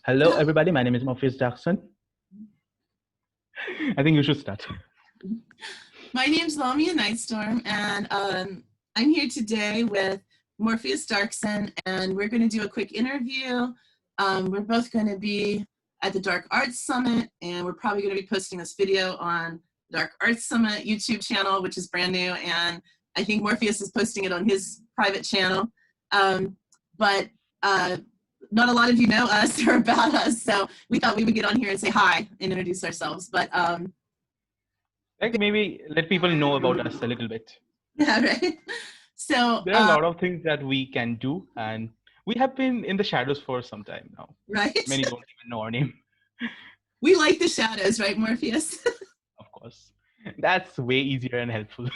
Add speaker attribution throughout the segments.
Speaker 1: Hello, everybody. My name is Morpheus Jackson. I think you should start.
Speaker 2: My name's Lamia Nightstorm, and I'm here today with Morpheus Jackson, and we're going to do a quick interview. We're both going to be at the Dark Arts Summit, and we're probably going to be posting this video on the Dark Arts Summit YouTube channel, which is brand new, and I think Morpheus is posting it on his private channel. But not a lot of you know us or about us, so we thought we would get on here and say hi and introduce ourselves. But
Speaker 1: maybe let people know about us a little bit.
Speaker 2: Yeah, right. So
Speaker 1: there are a lot of things that we can do, and we have been in the shadows for some time now.
Speaker 2: Right.
Speaker 1: Many don't even know our name.
Speaker 2: We like the shadows, right, Morpheus?
Speaker 1: Of course. That's way easier and helpful.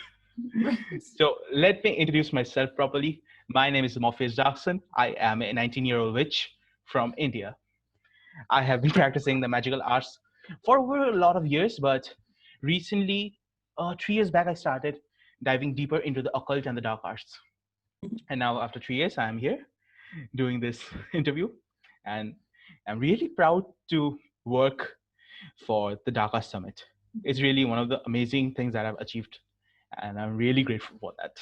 Speaker 2: Right.
Speaker 1: So let me introduce myself properly. My name is Morpheus Jackson. I am a 19-year-old witch from India. I have been practicing the magical arts for over a lot of years, but recently, 3 years back, I started diving deeper into the occult and the dark arts. And now after 3 years, I'm here doing this interview, and I'm really proud to work for the Dark Arts Summit. It's really one of the amazing things that I've achieved, and I'm really grateful for that.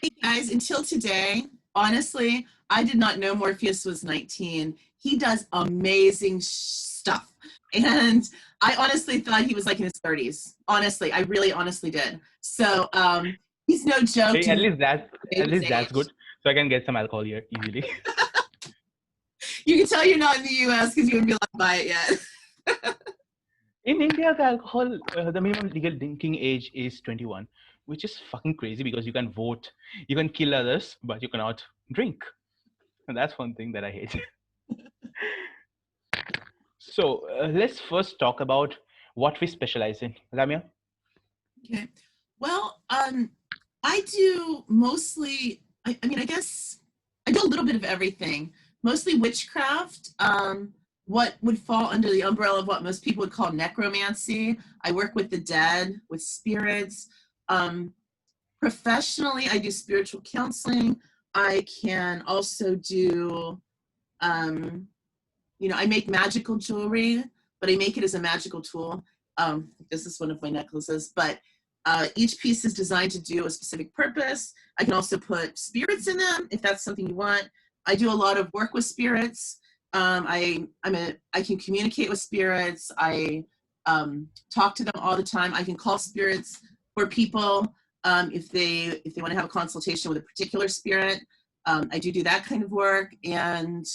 Speaker 2: Hey guys, until today, honestly, I did not know Morpheus was 19. He does amazing stuff. And I honestly thought he was like in his 30s. Honestly, I really honestly did. So he's no joke.
Speaker 1: Hey, at least that's good. So I can get some alcohol here easily.
Speaker 2: You can tell you're not in the US because you wouldn't be allowed to buy it yet.
Speaker 1: In India, the alcohol, the minimum legal drinking age is 21, which is fucking crazy because you can vote, you can kill others, but you cannot drink. And that's one thing that I hate. So let's first talk about what we specialize in. Lamia?
Speaker 2: Okay. Well, I do mostly, I guess I do a little bit of everything. Mostly witchcraft, what would fall under the umbrella of what most people would call necromancy. I work with the dead, with spirits. Professionally, I do spiritual counseling. I can also do, I make magical jewelry, but I make it as a magical tool. This is one of my necklaces, but each piece is designed to do a specific purpose. I can also put spirits in them if that's something you want. I do a lot of work with spirits. I can communicate with spirits. I talk to them all the time. I can call spirits for people if they want to have a consultation with a particular spirit. I do that kind of work, and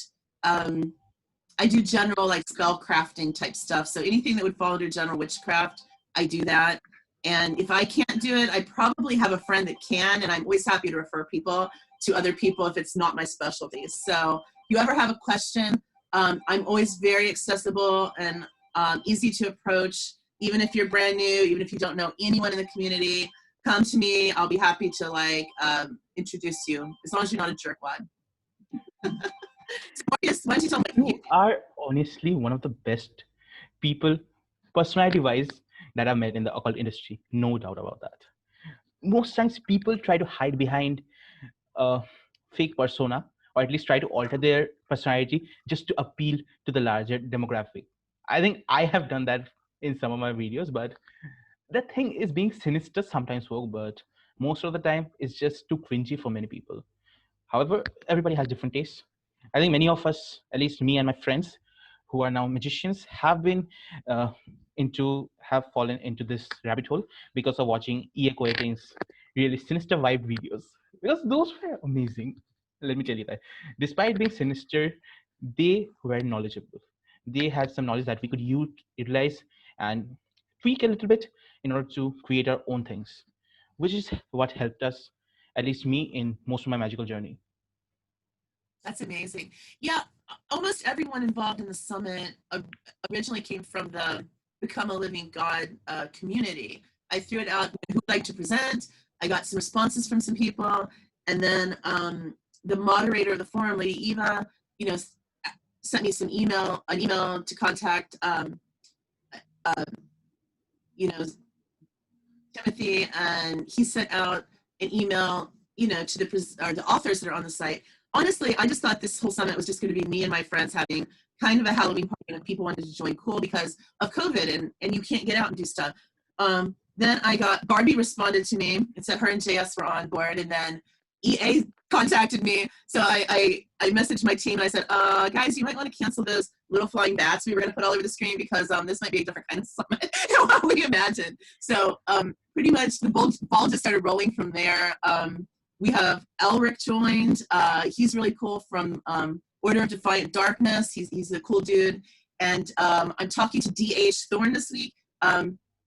Speaker 2: I do general like spell crafting type stuff. So anything that would fall under general witchcraft, I do that. And if I can't do it, I probably have a friend that can, and I'm always happy to refer people to other people if it's not my specialty. So if you ever have a question, I'm always very accessible and easy to approach. Even if you're brand new, even if you don't know anyone in the community, come to me. I'll be happy to introduce you, as long as you're not a jerkwad. So Morpheus, why don't you tell me?
Speaker 1: You are honestly one of the best people, personality-wise, that I've met in the occult industry. No doubt about that. Most times people try to hide behind a fake persona, or at least try to alter their personality just to appeal to the larger demographic. I think I have done that in some of my videos, but the thing is, being sinister sometimes works, but most of the time it's just too cringy for many people. However, everybody has different tastes. I think many of us, at least me and my friends who are now magicians, have fallen into this rabbit hole because of watching E.A. Koetting's really sinister vibe videos, because those were amazing. Let me tell you that despite being sinister, they were knowledgeable. They had some knowledge that we could utilize and tweak a little bit in order to create our own things, which is what helped us, at least me, in most of my magical journey.
Speaker 2: That's amazing. Yeah, almost everyone involved in the summit originally came from the Become a Living God community. I threw it out, who'd like to present? I got some responses from some people, and then the moderator of the forum, Lady Eva, sent me an email to contact, Timothy, and he sent out an email, to the authors that are on the site. Honestly, I just thought this whole summit was just going to be me and my friends having kind of a Halloween party, and people wanted to join cool because of COVID, and you can't get out and do stuff. Then I got Barbie responded to me and said her and JS were on board, and then EA contacted me. So I messaged my team and I said, guys, you might want to cancel those little flying bats we were going to put all over the screen because this might be a different kind of summit than what we imagined. So pretty much the ball just started rolling from there. We have Elric joined. He's really cool from Order of Defiant Darkness. He's a cool dude. And I'm talking to DH Thorn this week.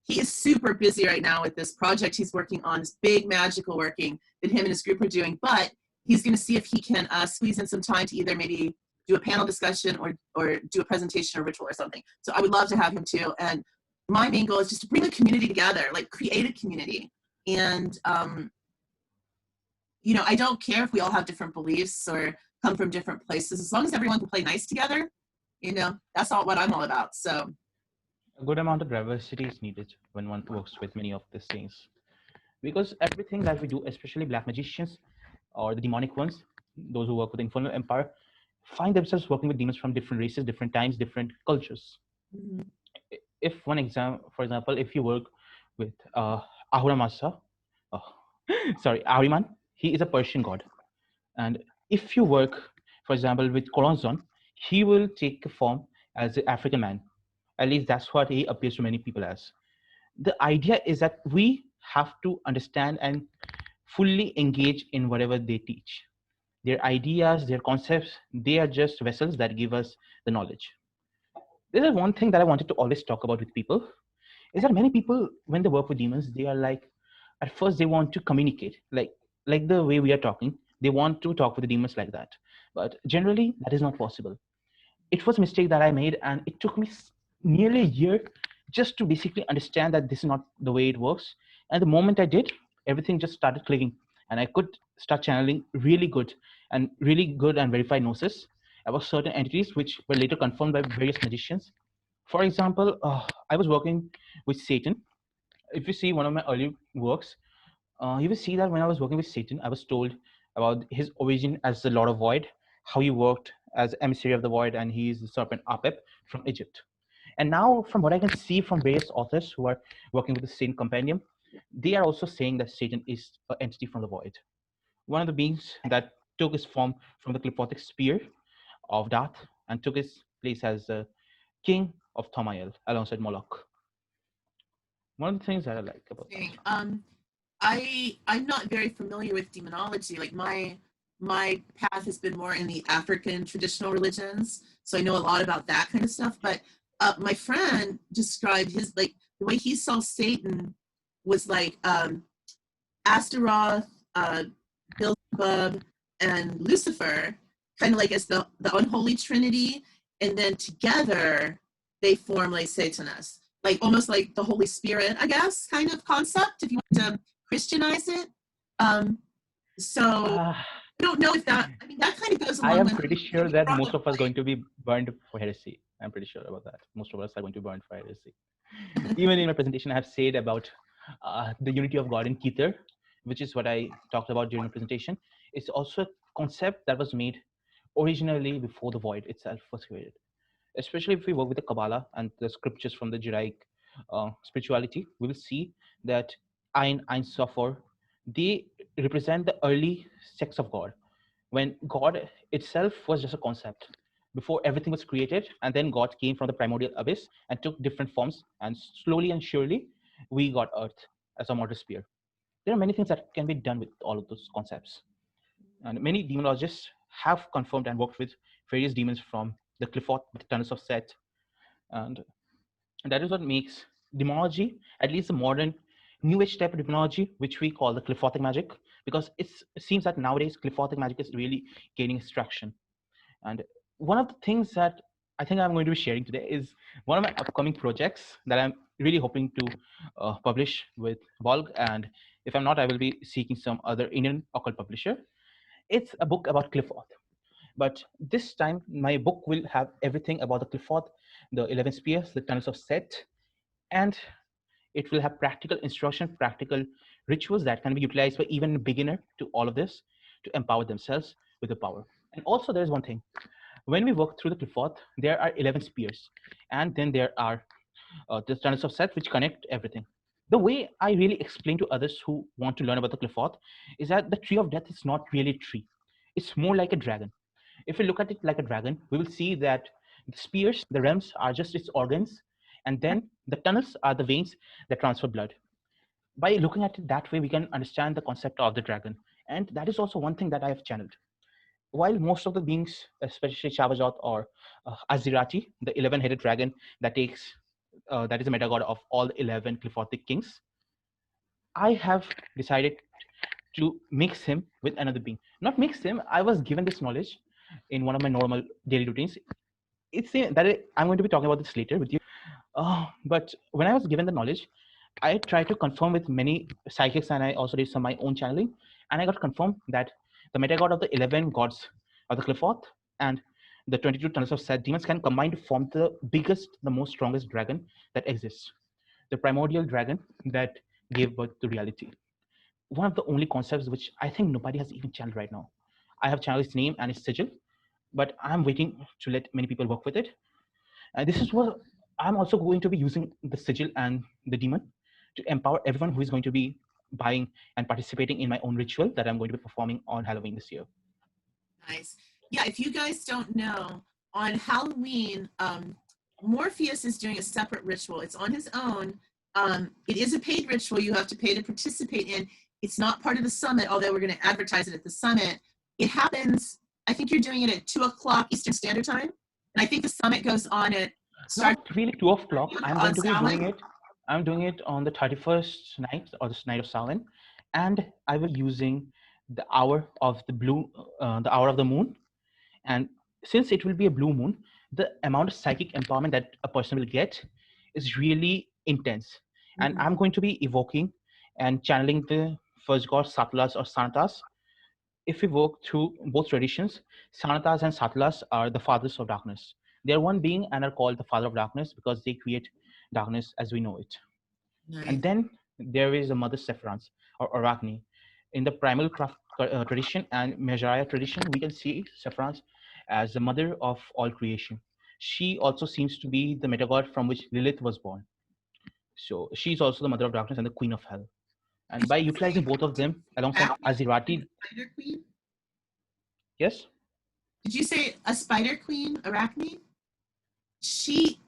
Speaker 2: He is super busy right now with this project he's working on, this big magical working that him and his group are doing. But he's going to see if he can squeeze in some time to either maybe do a panel discussion or do a presentation or ritual or something. So I would love to have him too. And my main goal is just to bring the community together, like create a community. And, you know, I don't care if we all have different beliefs or come from different places. As long as everyone can play nice together, you know, that's what I'm all about. So
Speaker 1: a good amount of diversity is needed when one works with many of these things, because everything that we do, especially black magicians or the demonic ones, those who work with the Infernal Empire, find themselves working with demons from different races, different times, different cultures.
Speaker 2: mm-hmm.
Speaker 1: If for example, if you work with Ahura Mazda, oh, sorry, Ahriman, he is a Persian god, and if you work, for example, with Coronzon, he will take a form as an African man. At least that's what he appears to many people as. The idea is that we have to understand and fully engage in whatever they teach. Their ideas, their concepts, they are just vessels that give us the knowledge. This is one thing that I wanted to always talk about with people, is that many people, when they work with demons, they are like, at first they want to communicate, like the way we are talking. They want to talk with the demons like that. But generally, that is not possible. It was a mistake that I made, and it took me nearly a year just to basically understand that this is not the way it works. And the moment I did, everything just started clicking, and I could start channeling really good and verified gnosis about certain entities, which were later confirmed by various magicians. For example, I was working with Satan. If you see one of my early works, you will see that when I was working with Satan, I was told about his origin as the Lord of Void, how he worked as emissary of the Void, and he is the serpent Apep from Egypt. And now, from what I can see from various authors who are working with the Satan Compendium, they are also saying that Satan is an entity from the Void, one of the beings that took his form from the Qliphothic spear of Dath and took his place as the king of Thamael alongside Moloch. One of the things that I like about that.
Speaker 2: I'm not very familiar with demonology. Like my path has been more in the African traditional religions, so I know a lot about that kind of stuff. But my friend described his, like, the way he saw Satan was like Astaroth, Beelzebub, and Lucifer, kind of like as the unholy trinity, and then together they form like Satanist, like almost like the Holy Spirit, I guess, kind of concept, if you want to Christianize it. So I don't know if that, I mean, that kind of goes along
Speaker 1: I am
Speaker 2: with
Speaker 1: pretty sure that most of us are going to be burned for heresy. I'm pretty sure about that. Most of us are going to be burned for heresy. Even in my presentation, I have said about the unity of God in Kether, which is what I talked about during the presentation. It's also a concept that was made originally before the void itself was created. Especially if we work with the Kabbalah and the scriptures from the Judaic spirituality, we will see that Ein Sofer, they represent the early sex of God, when God itself was just a concept before everything was created, and then God came from the primordial abyss and took different forms, and slowly and surely we got Earth as a mortal sphere. There are many things that can be done with all of those concepts, and many demonologists have confirmed and worked with various demons from the Qliphoth, the tunnels of Set, and that is what makes demonology, at least the modern new age type of demonology, which we call the Qliphothic magic, because it seems that nowadays Qliphothic magic is really gaining traction. And one of the things that I think I'm going to be sharing today is one of my upcoming projects that I'm really hoping to publish with Volg. And if I'm not, I will be seeking some other Indian occult publisher. It's a book about Qliphoth. But this time, my book will have everything about the Qliphoth, the 11 spears, the tunnels of Set, and it will have practical instruction, practical rituals that can be utilized by even a beginner to all of this to empower themselves with the power. And also, there's one thing. When we work through the Qliphoth, there are 11 spears, and then there are the tunnels of Seth which connect everything. The way I really explain to others who want to learn about the Qliphoth is that the tree of death is not really a tree. It's more like a dragon. If we look at it like a dragon, we will see that the spears, the realms, are just its organs, and then the tunnels are the veins that transfer blood. By looking at it that way, we can understand the concept of the dragon. And that is also one thing that I have channeled. While most of the beings, especially Shavajot or Azirati, the 11-headed dragon that is a meta god of all 11 Qliphothic kings, I have decided to mix him with another being. Not mix him, I was given this knowledge in one of my normal daily routines. I'm going to be talking about this later with you. But when I was given the knowledge, I tried to confirm with many psychics, and I also did some of my own channeling, and I got confirmed that the meta god of the 11 gods of the Qliphoth and the 22 tunnels of Seth demons can combine to form the biggest, the most strongest dragon that exists. The primordial dragon that gave birth to reality. One of the only concepts which I think nobody has even channeled right now. I have channeled its name and its sigil, but I'm waiting to let many people work with it. And this is what I'm also going to be using the sigil and the demon to empower everyone who is going to be buying and participating in my own ritual that I'm going to be performing on Halloween this year.
Speaker 2: Nice. Yeah, if you guys don't know, on Halloween, Morpheus is doing a separate ritual. It's on his own. It is a paid ritual you have to pay to participate in. It's not part of the summit, although we're going to advertise it at the summit. It happens, I think you're doing it at 2 o'clock Eastern Standard Time. And I think the summit goes on at...
Speaker 1: Not really 2 o'clock. I'm going to be doing it. I'm doing it on the 31st night, or this night of Samhain. And I will be using the hour of the hour of the moon. And since it will be a blue moon, the amount of psychic empowerment that a person will get is really intense. Mm-hmm. And I'm going to be evoking and channeling the first god Satlas or Sanatas. If we work through both traditions, Sanatas and Satlas are the fathers of darkness. They are one being and are called the father of darkness because they create darkness as we know it. Nice. And then there is the mother Sephrons or Arachne. In the primal craft tradition and Majaya tradition, we can see Sephrons as the mother of all creation. She also seems to be the meta-god from which Lilith was born. So she's also the mother of darkness and the queen of hell. And by utilizing both of them alongside Azirati...
Speaker 2: Spider queen?
Speaker 1: Yes?
Speaker 2: Did you say a spider queen, Arachne? She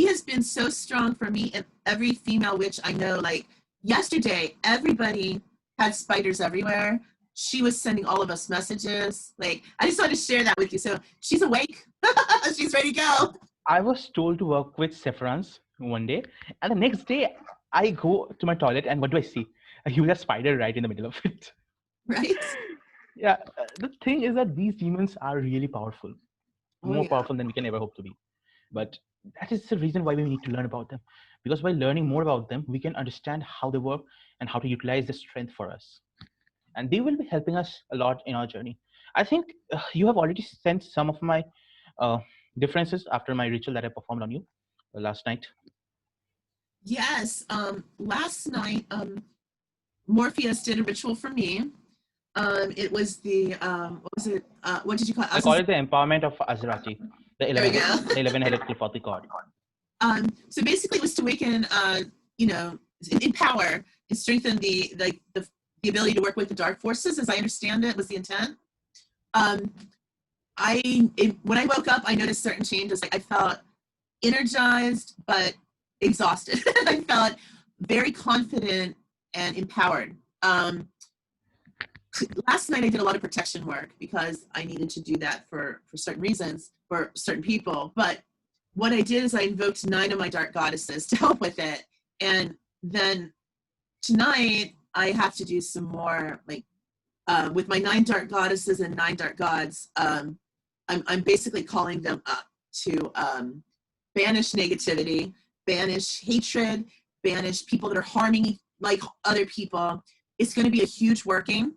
Speaker 2: has been so strong for me and every female witch I know. Like yesterday, everybody had spiders everywhere. She was sending all of us messages. Like, I just wanted to share that with you. So she's awake. She's ready to go.
Speaker 1: I was told to work with Sephrons one day, and the next day I go to my toilet, and what do I see? A huge spider right in the middle of it.
Speaker 2: Right?
Speaker 1: Yeah. The thing is that these demons are really powerful. More powerful than we can ever hope to be. But that is the reason why we need to learn about them. Because by learning more about them, we can understand how they work and how to utilize the strength for us. And they will be helping us a lot in our journey. I think you have already sent some of my differences after my ritual that I performed on you last night.
Speaker 2: Yes. Last night, Morpheus did a ritual for me. It was the, what was it? What did you call it?
Speaker 1: I call it the empowerment of Azirati, the 11-headed Qliphothi god.
Speaker 2: So basically it was to awaken, empower and strengthen the ability to work with the dark forces, as I understand it, was the intent. When I woke up, I noticed certain changes. Like I felt energized, but exhausted. I felt very confident and empowered. Last night I did a lot of protection work because I needed to do that for certain reasons, for certain people. But what I did is I invoked 9 of my dark goddesses to help with it. And then tonight I have to do some more, like, with my 9 dark goddesses and 9 dark gods. I'm basically calling them up to banish negativity, banish hatred, banish people that are harming like other people. It's going to be a huge working.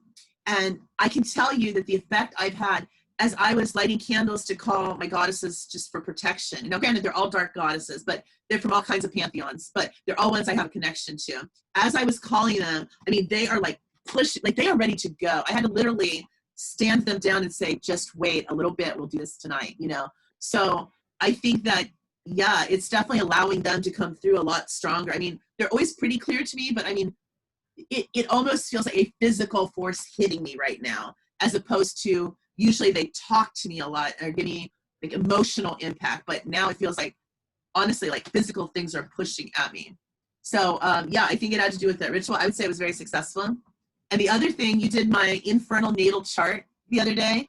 Speaker 2: And I can tell you that the effect I've had as I was lighting candles to call my goddesses just for protection. Now, granted, they're all dark goddesses, but they're from all kinds of pantheons, but they're all ones I have a connection to. As I was calling them, I mean, they are like pushing, like they are ready to go. I had to literally stand them down and say, just wait a little bit, we'll do this tonight, you know? So I think that, yeah, it's definitely allowing them to come through a lot stronger. I mean, they're always pretty clear to me, but I mean, it almost feels like a physical force hitting me right now, as opposed to usually they talk to me a lot or give me like emotional impact. But now it feels like, honestly, like physical things are pushing at me. So yeah, I think it had to do with that ritual. I would say it was very successful. And the other thing, you did my infernal natal chart the other day.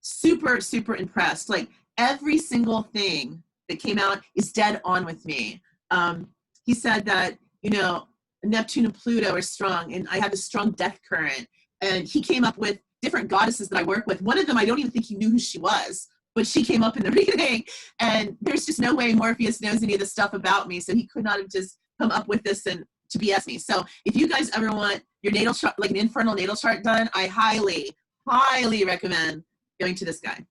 Speaker 2: Super, super impressed. Like every single thing that came out is dead on with me. He said that, you know, Neptune and Pluto are strong, and I have a strong death current. And he came up with different goddesses that I work with. One of them, I don't even think he knew who she was, but she came up in the reading. And there's just no way Morpheus knows any of this stuff about me, so he could not have just come up with this and to BS me. So if you guys ever want your natal chart, like an infernal natal chart done, I highly, highly recommend going to this guy.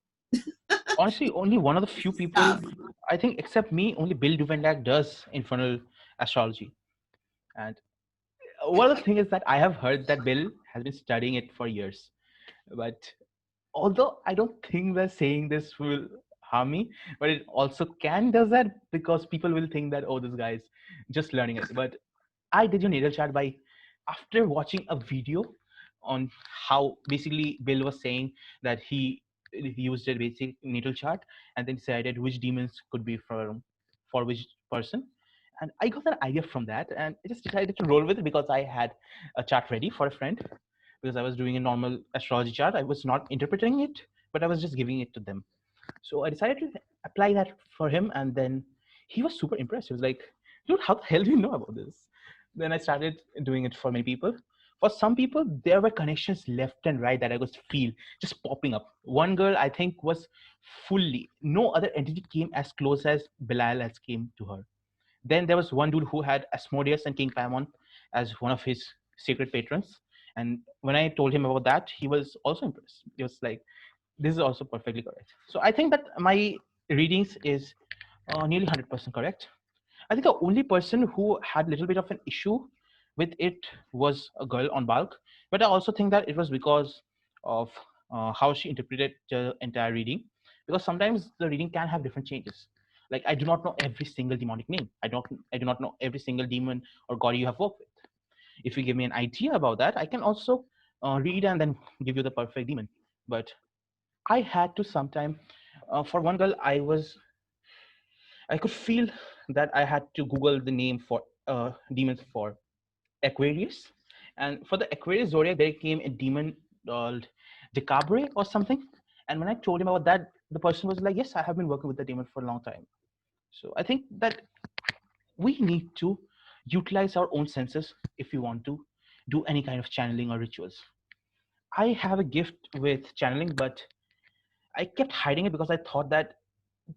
Speaker 1: Honestly, only one of the few people, I think, except me, only Bill Duvendak does infernal astrology. And one of the things is that I have heard that Bill has been studying it for years. But although I don't think that saying this will harm me, but it also can does that, because people will think that, oh, this guy's just learning it. But I did your natal chart by after watching a video on how basically Bill was saying that he used a basic natal chart and then decided which demons could be for which person. And I got an idea from that, and I just decided to roll with it because I had a chart ready for a friend, because I was doing a normal astrology chart. I was not interpreting it, but I was just giving it to them. So I decided to apply that for him, and then he was super impressed. He was like, dude, how the hell do you know about this? Then I started doing it for many people. For some people, there were connections left and right that I could feel just popping up. One girl, I think, was fully, no other entity came as close as Belial has came to her. Then there was one dude who had Asmodeus and King Paimon as one of his sacred patrons. And when I told him about that, he was also impressed. He was like, this is also perfectly correct. So I think that my readings is nearly 100% correct. I think the only person who had a little bit of an issue with it was a girl on bulk, but I also think that it was because of how she interpreted the entire reading. Because sometimes the reading can have different changes. Like I do not know every single demonic name. I do not know every single demon or god you have worked with. If you give me an idea about that, I can also read and then give you the perfect demon. But I had to sometime for one girl, I could feel that I had to Google the name for demons for Aquarius, and for the Aquarius zodiac, there came a demon called Decabre or something. And when I told him about that, the person was like, "Yes, I have been working with the demon for a long time." So I think that we need to utilize our own senses if we want to do any kind of channeling or rituals. I have a gift with channeling, but I kept hiding it because I thought that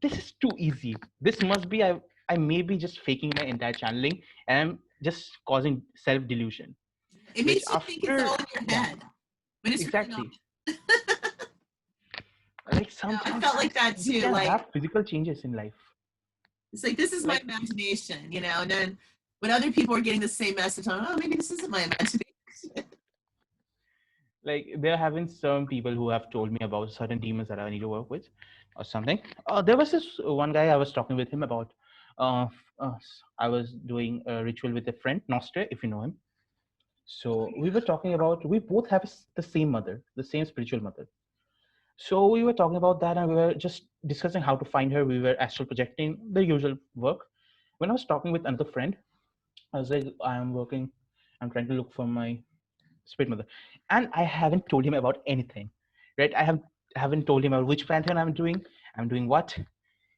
Speaker 1: this is too easy. This must be I may be just faking my entire channeling and I'm just causing self delusion.
Speaker 2: It
Speaker 1: Which
Speaker 2: makes you think it's all
Speaker 1: after
Speaker 2: in your
Speaker 1: yeah,
Speaker 2: head, but it's really not.
Speaker 1: exactly. Like
Speaker 2: Yeah, I
Speaker 1: sometimes
Speaker 2: felt like that
Speaker 1: you
Speaker 2: too.
Speaker 1: can
Speaker 2: Like
Speaker 1: have physical changes in life.
Speaker 2: it's like this is my
Speaker 1: Like
Speaker 2: imagination, you know. And then when other people are getting the same message, I'm oh, maybe this isn't my imagination.
Speaker 1: there have been some people who have told me about certain demons that I need to work with or something. There was this one guy I was talking with him about. Uh, uh, I was doing a ritual with a friend, Nostre, if you know him. So we were talking about we both have the same mother, the same spiritual mother. So we were talking about that and we were just discussing how to find her. We were astral projecting the usual work. When I was talking with another friend, I was like, I'm trying to look for my spirit mother. And I haven't told him about anything. Right? Haven't told him about which pantheon I'm doing what.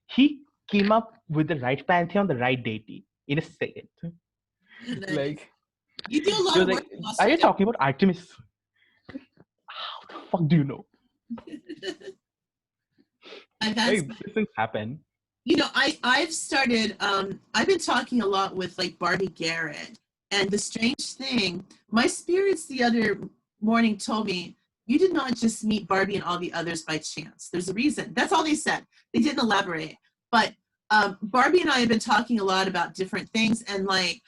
Speaker 1: He came up with the right pantheon, the right deity in a second.
Speaker 2: Nice.
Speaker 1: Like
Speaker 2: You do a
Speaker 1: he
Speaker 2: lot
Speaker 1: was
Speaker 2: of
Speaker 1: like,
Speaker 2: work in
Speaker 1: are you
Speaker 2: Australia.
Speaker 1: talking about Artemis? How the fuck do you know?
Speaker 2: That's
Speaker 1: Like these things happen.
Speaker 2: you know, I've started I've been talking a lot with like Barbie Garrett, and the strange thing, my spirits the other morning told me you did not just meet Barbie and all the others by chance. There's a reason. That's all they said. They didn't elaborate. But Barbie and I have been talking a lot about different things, and like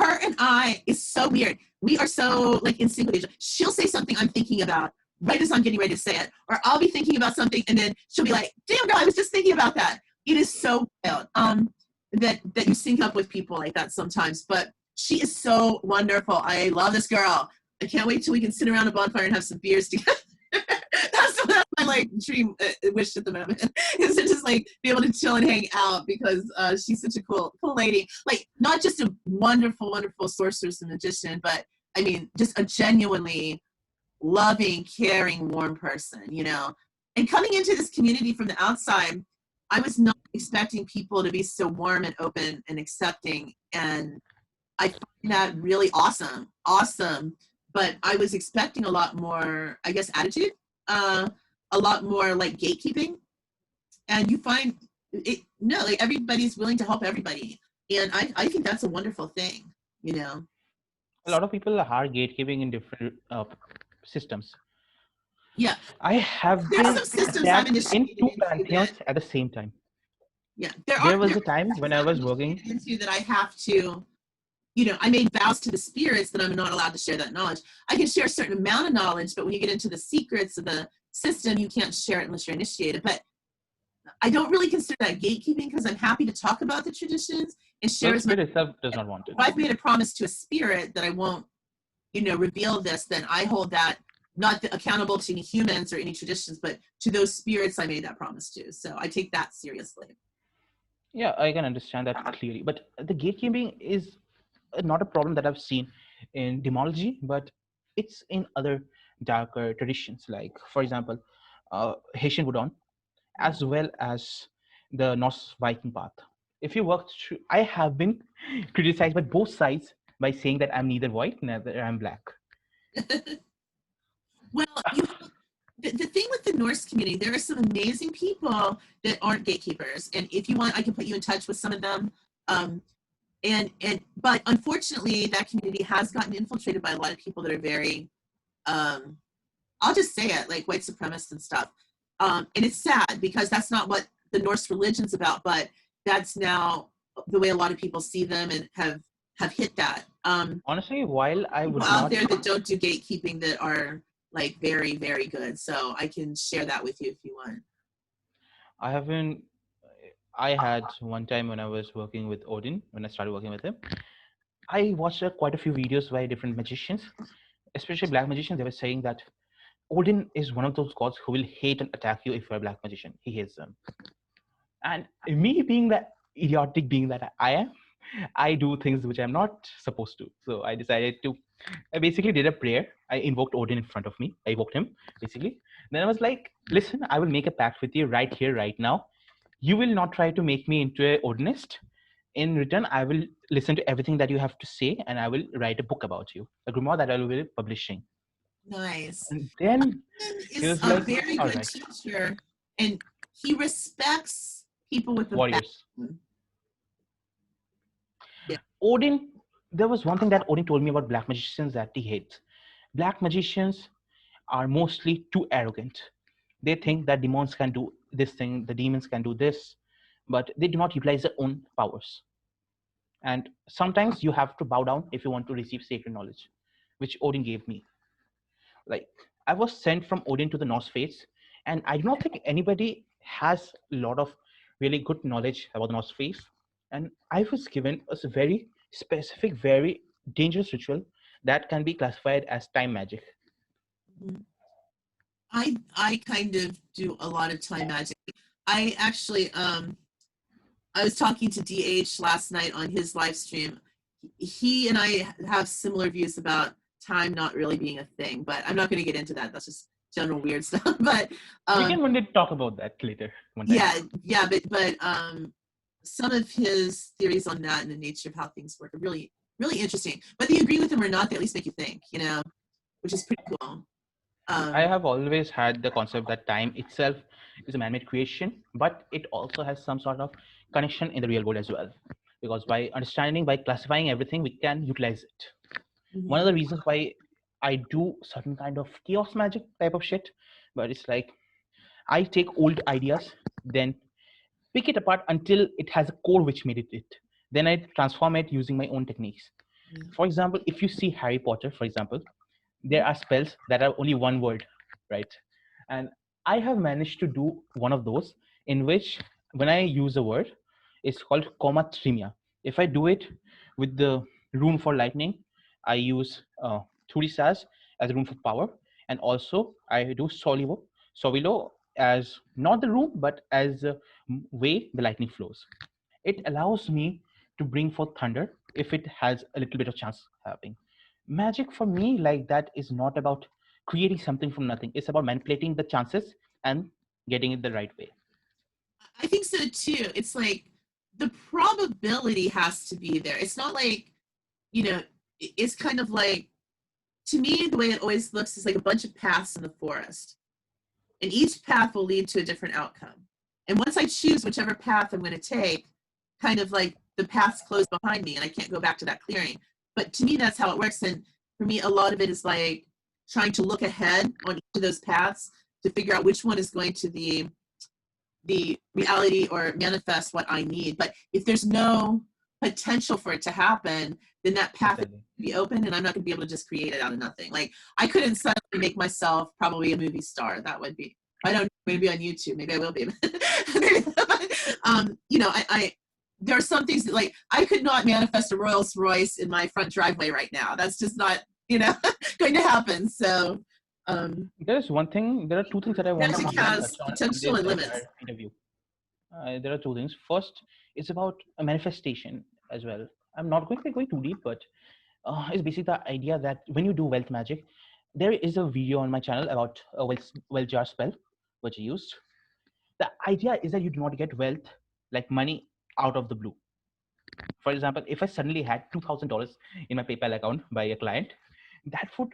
Speaker 2: her and I is so weird. We are so like in sync with each other. She'll say something I'm thinking about right as I'm getting ready to say it, or I'll be thinking about something and then she'll be like, "Damn girl, I was just thinking about that." It is so wild that you sync up with people like that sometimes. But she is so wonderful. I love this girl. I can't wait till we can sit around a bonfire and have some beers together. That's my like dream wish at the moment, is to just like be able to chill and hang out, because she's such a cool lady. Like, not just a wonderful sorceress and magician, but I mean just a genuinely loving, caring, warm person, you know. And coming into this community from the outside, I was not expecting people to be so warm and open and accepting, and I find that really awesome. But I was expecting a lot more, I guess, attitude, a lot more like gatekeeping. And you find it, no, like everybody's willing to help everybody, and I think that's a wonderful thing, you know.
Speaker 1: A lot of people are gatekeeping in different systems.
Speaker 2: Yeah,
Speaker 1: I have
Speaker 2: there's
Speaker 1: been
Speaker 2: some systems I'm
Speaker 1: attacked in
Speaker 2: initiated
Speaker 1: two
Speaker 2: into
Speaker 1: pantheons
Speaker 2: that,
Speaker 1: at the same time.
Speaker 2: yeah,
Speaker 1: There was
Speaker 2: there
Speaker 1: a time
Speaker 2: are
Speaker 1: when
Speaker 2: systems
Speaker 1: I
Speaker 2: I'm
Speaker 1: was working.
Speaker 2: initiated into that I have to, you know, I made vows to the spirits that I'm not allowed to share that knowledge. I can share a certain amount of knowledge, but when you get into the secrets of the system, you can't share it unless you're initiated. But I don't really consider that gatekeeping, because I'm happy to talk about the traditions and
Speaker 1: Well,
Speaker 2: share
Speaker 1: the
Speaker 2: as much.
Speaker 1: spirit itself does not want
Speaker 2: If
Speaker 1: it.
Speaker 2: I've made a promise to a spirit that I won't, you know, reveal this, then I hold that not accountable to any humans or any traditions, but to those spirits I made that promise to. So I take that seriously.
Speaker 1: Yeah, I can understand that clearly. But the gatekeeping is not a problem that I've seen in demology, but it's in other darker traditions, like, for example, Haitian Wudon, as well as the Norse Viking path. If you work through, I have been criticized by both sides by saying that I'm neither white, neither I'm black.
Speaker 2: Well, the thing with the Norse community, there are some amazing people that aren't gatekeepers, and if you want, I can put you in touch with some of them. Um, but unfortunately, that community has gotten infiltrated by a lot of people that are very, um, I'll just say it, like white supremacists and stuff. And it's sad, because that's not what the Norse religion's about, but that's now the way a lot of people see them and have hit that.
Speaker 1: Honestly, while I
Speaker 2: People
Speaker 1: would
Speaker 2: out
Speaker 1: not,
Speaker 2: there that don't do gatekeeping that are like very, very good. So I can share that with you if you want.
Speaker 1: I haven't. I had one time when I was working with Odin, when I started working with him, I watched quite a few videos by different magicians, especially black magicians. They were saying that Odin is one of those gods who will hate and attack you if you're a black magician. He hates them. And me being that idiotic being that I am, I do things which I'm not supposed to. So I decided to, I basically did a prayer. I invoked Odin in front of me. I invoked him, basically. Then I was like, listen, I will make a pact with you right here, right now. You will not try to make me into a Odinist. In return, I will listen to everything that you have to say, and I will write a book about you, a grimoire that I will be publishing.
Speaker 2: Nice.
Speaker 1: And then he
Speaker 2: Is
Speaker 1: was
Speaker 2: a
Speaker 1: like,
Speaker 2: very
Speaker 1: all
Speaker 2: good
Speaker 1: right,
Speaker 2: teacher, and he respects people with a
Speaker 1: warriors.
Speaker 2: backbone. Yeah.
Speaker 1: Odin, there was one thing that Odin told me about black magicians that he hates. Black magicians are mostly too arrogant. They think that demons can do this thing, the demons can do this, but they do not utilize their own powers. And sometimes you have to bow down if you want to receive sacred knowledge, which Odin gave me. Like, I was sent from Odin to the North Face, and I do not think anybody has a lot of really good knowledge about the North Face. And I was given a very specific, very dangerous ritual that can be classified as time magic.
Speaker 2: Mhm. I kind of do a lot of time magic. I actually I was talking to DH last night on his live stream. He and I have similar views about time not really being a thing, but I'm not going to get into that. That's just general weird stuff. But
Speaker 1: We
Speaker 2: um,
Speaker 1: can one day talk about that later, one time.
Speaker 2: yeah, but some of his theories on that and the nature of how things work are really, really interesting. Whether you agree with them or not, they at least make you think, you know, which is pretty cool.
Speaker 1: I
Speaker 2: Um,
Speaker 1: have always had the concept that time itself is a man-made creation, but it also has some sort of connection in the real world as well. Because by understanding, by classifying everything, we can utilize it. One of
Speaker 2: mhm.
Speaker 1: the reasons why I do certain kind of chaos magic type of shit, but it's like I take old ideas, then pick it apart until it has a core which made it. Then I transform it using my own techniques.
Speaker 2: Yeah.
Speaker 1: For example, if you see Harry Potter, for example, there are spells that are only one word. right? And I have managed to do one of those in which when I use a word, it's called comathremia. If I do it with the rune for lightning, I use Thurisaz as a rune for power, and also I do Sovilo as not the rune but as a way the lightning flows. It allows me to bring forth thunder if it has a little bit of chance happening. Magic for me like that is not about creating something from nothing. It's about manipulating the chances and getting it the right way.
Speaker 2: I think so too. It's like the probability has to be there. It's not like, you know, it's kind of like, to me, the way it always looks is like a bunch of paths in the forest. And each path will lead to a different outcome. And once I choose whichever path I'm going to take, kind of like the paths close behind me and I can't go back to that clearing. But to me, that's how it works. And for me, a lot of it is like trying to look ahead on each of those paths to figure out which one is going to the reality or manifest what I need. But if there's no potential for it to happen, then that path is
Speaker 1: Exactly.
Speaker 2: going to be open and I'm not going to be able to just create it out of nothing. Like I couldn't suddenly make myself probably a movie star. That would be, I don't know, maybe on YouTube, maybe I will be. You know, I there are some things that like I could not manifest a Rolls Royce in my front driveway right now. That's just not, you know, going to happen. So
Speaker 1: There is one thing. There are two things that I want to
Speaker 2: magic
Speaker 1: touch
Speaker 2: has
Speaker 1: on in
Speaker 2: potential
Speaker 1: this
Speaker 2: and limits.
Speaker 1: entire interview. There are two things. First, it's about a manifestation as well. I'm not going to be going too deep, but it's basically the idea that when you do wealth magic, there is a video on my channel about a wealth jar spell, which I used. The idea is that you do not get wealth like money out of the blue. For example, if I suddenly had $2,000 in my PayPal account by a client, that would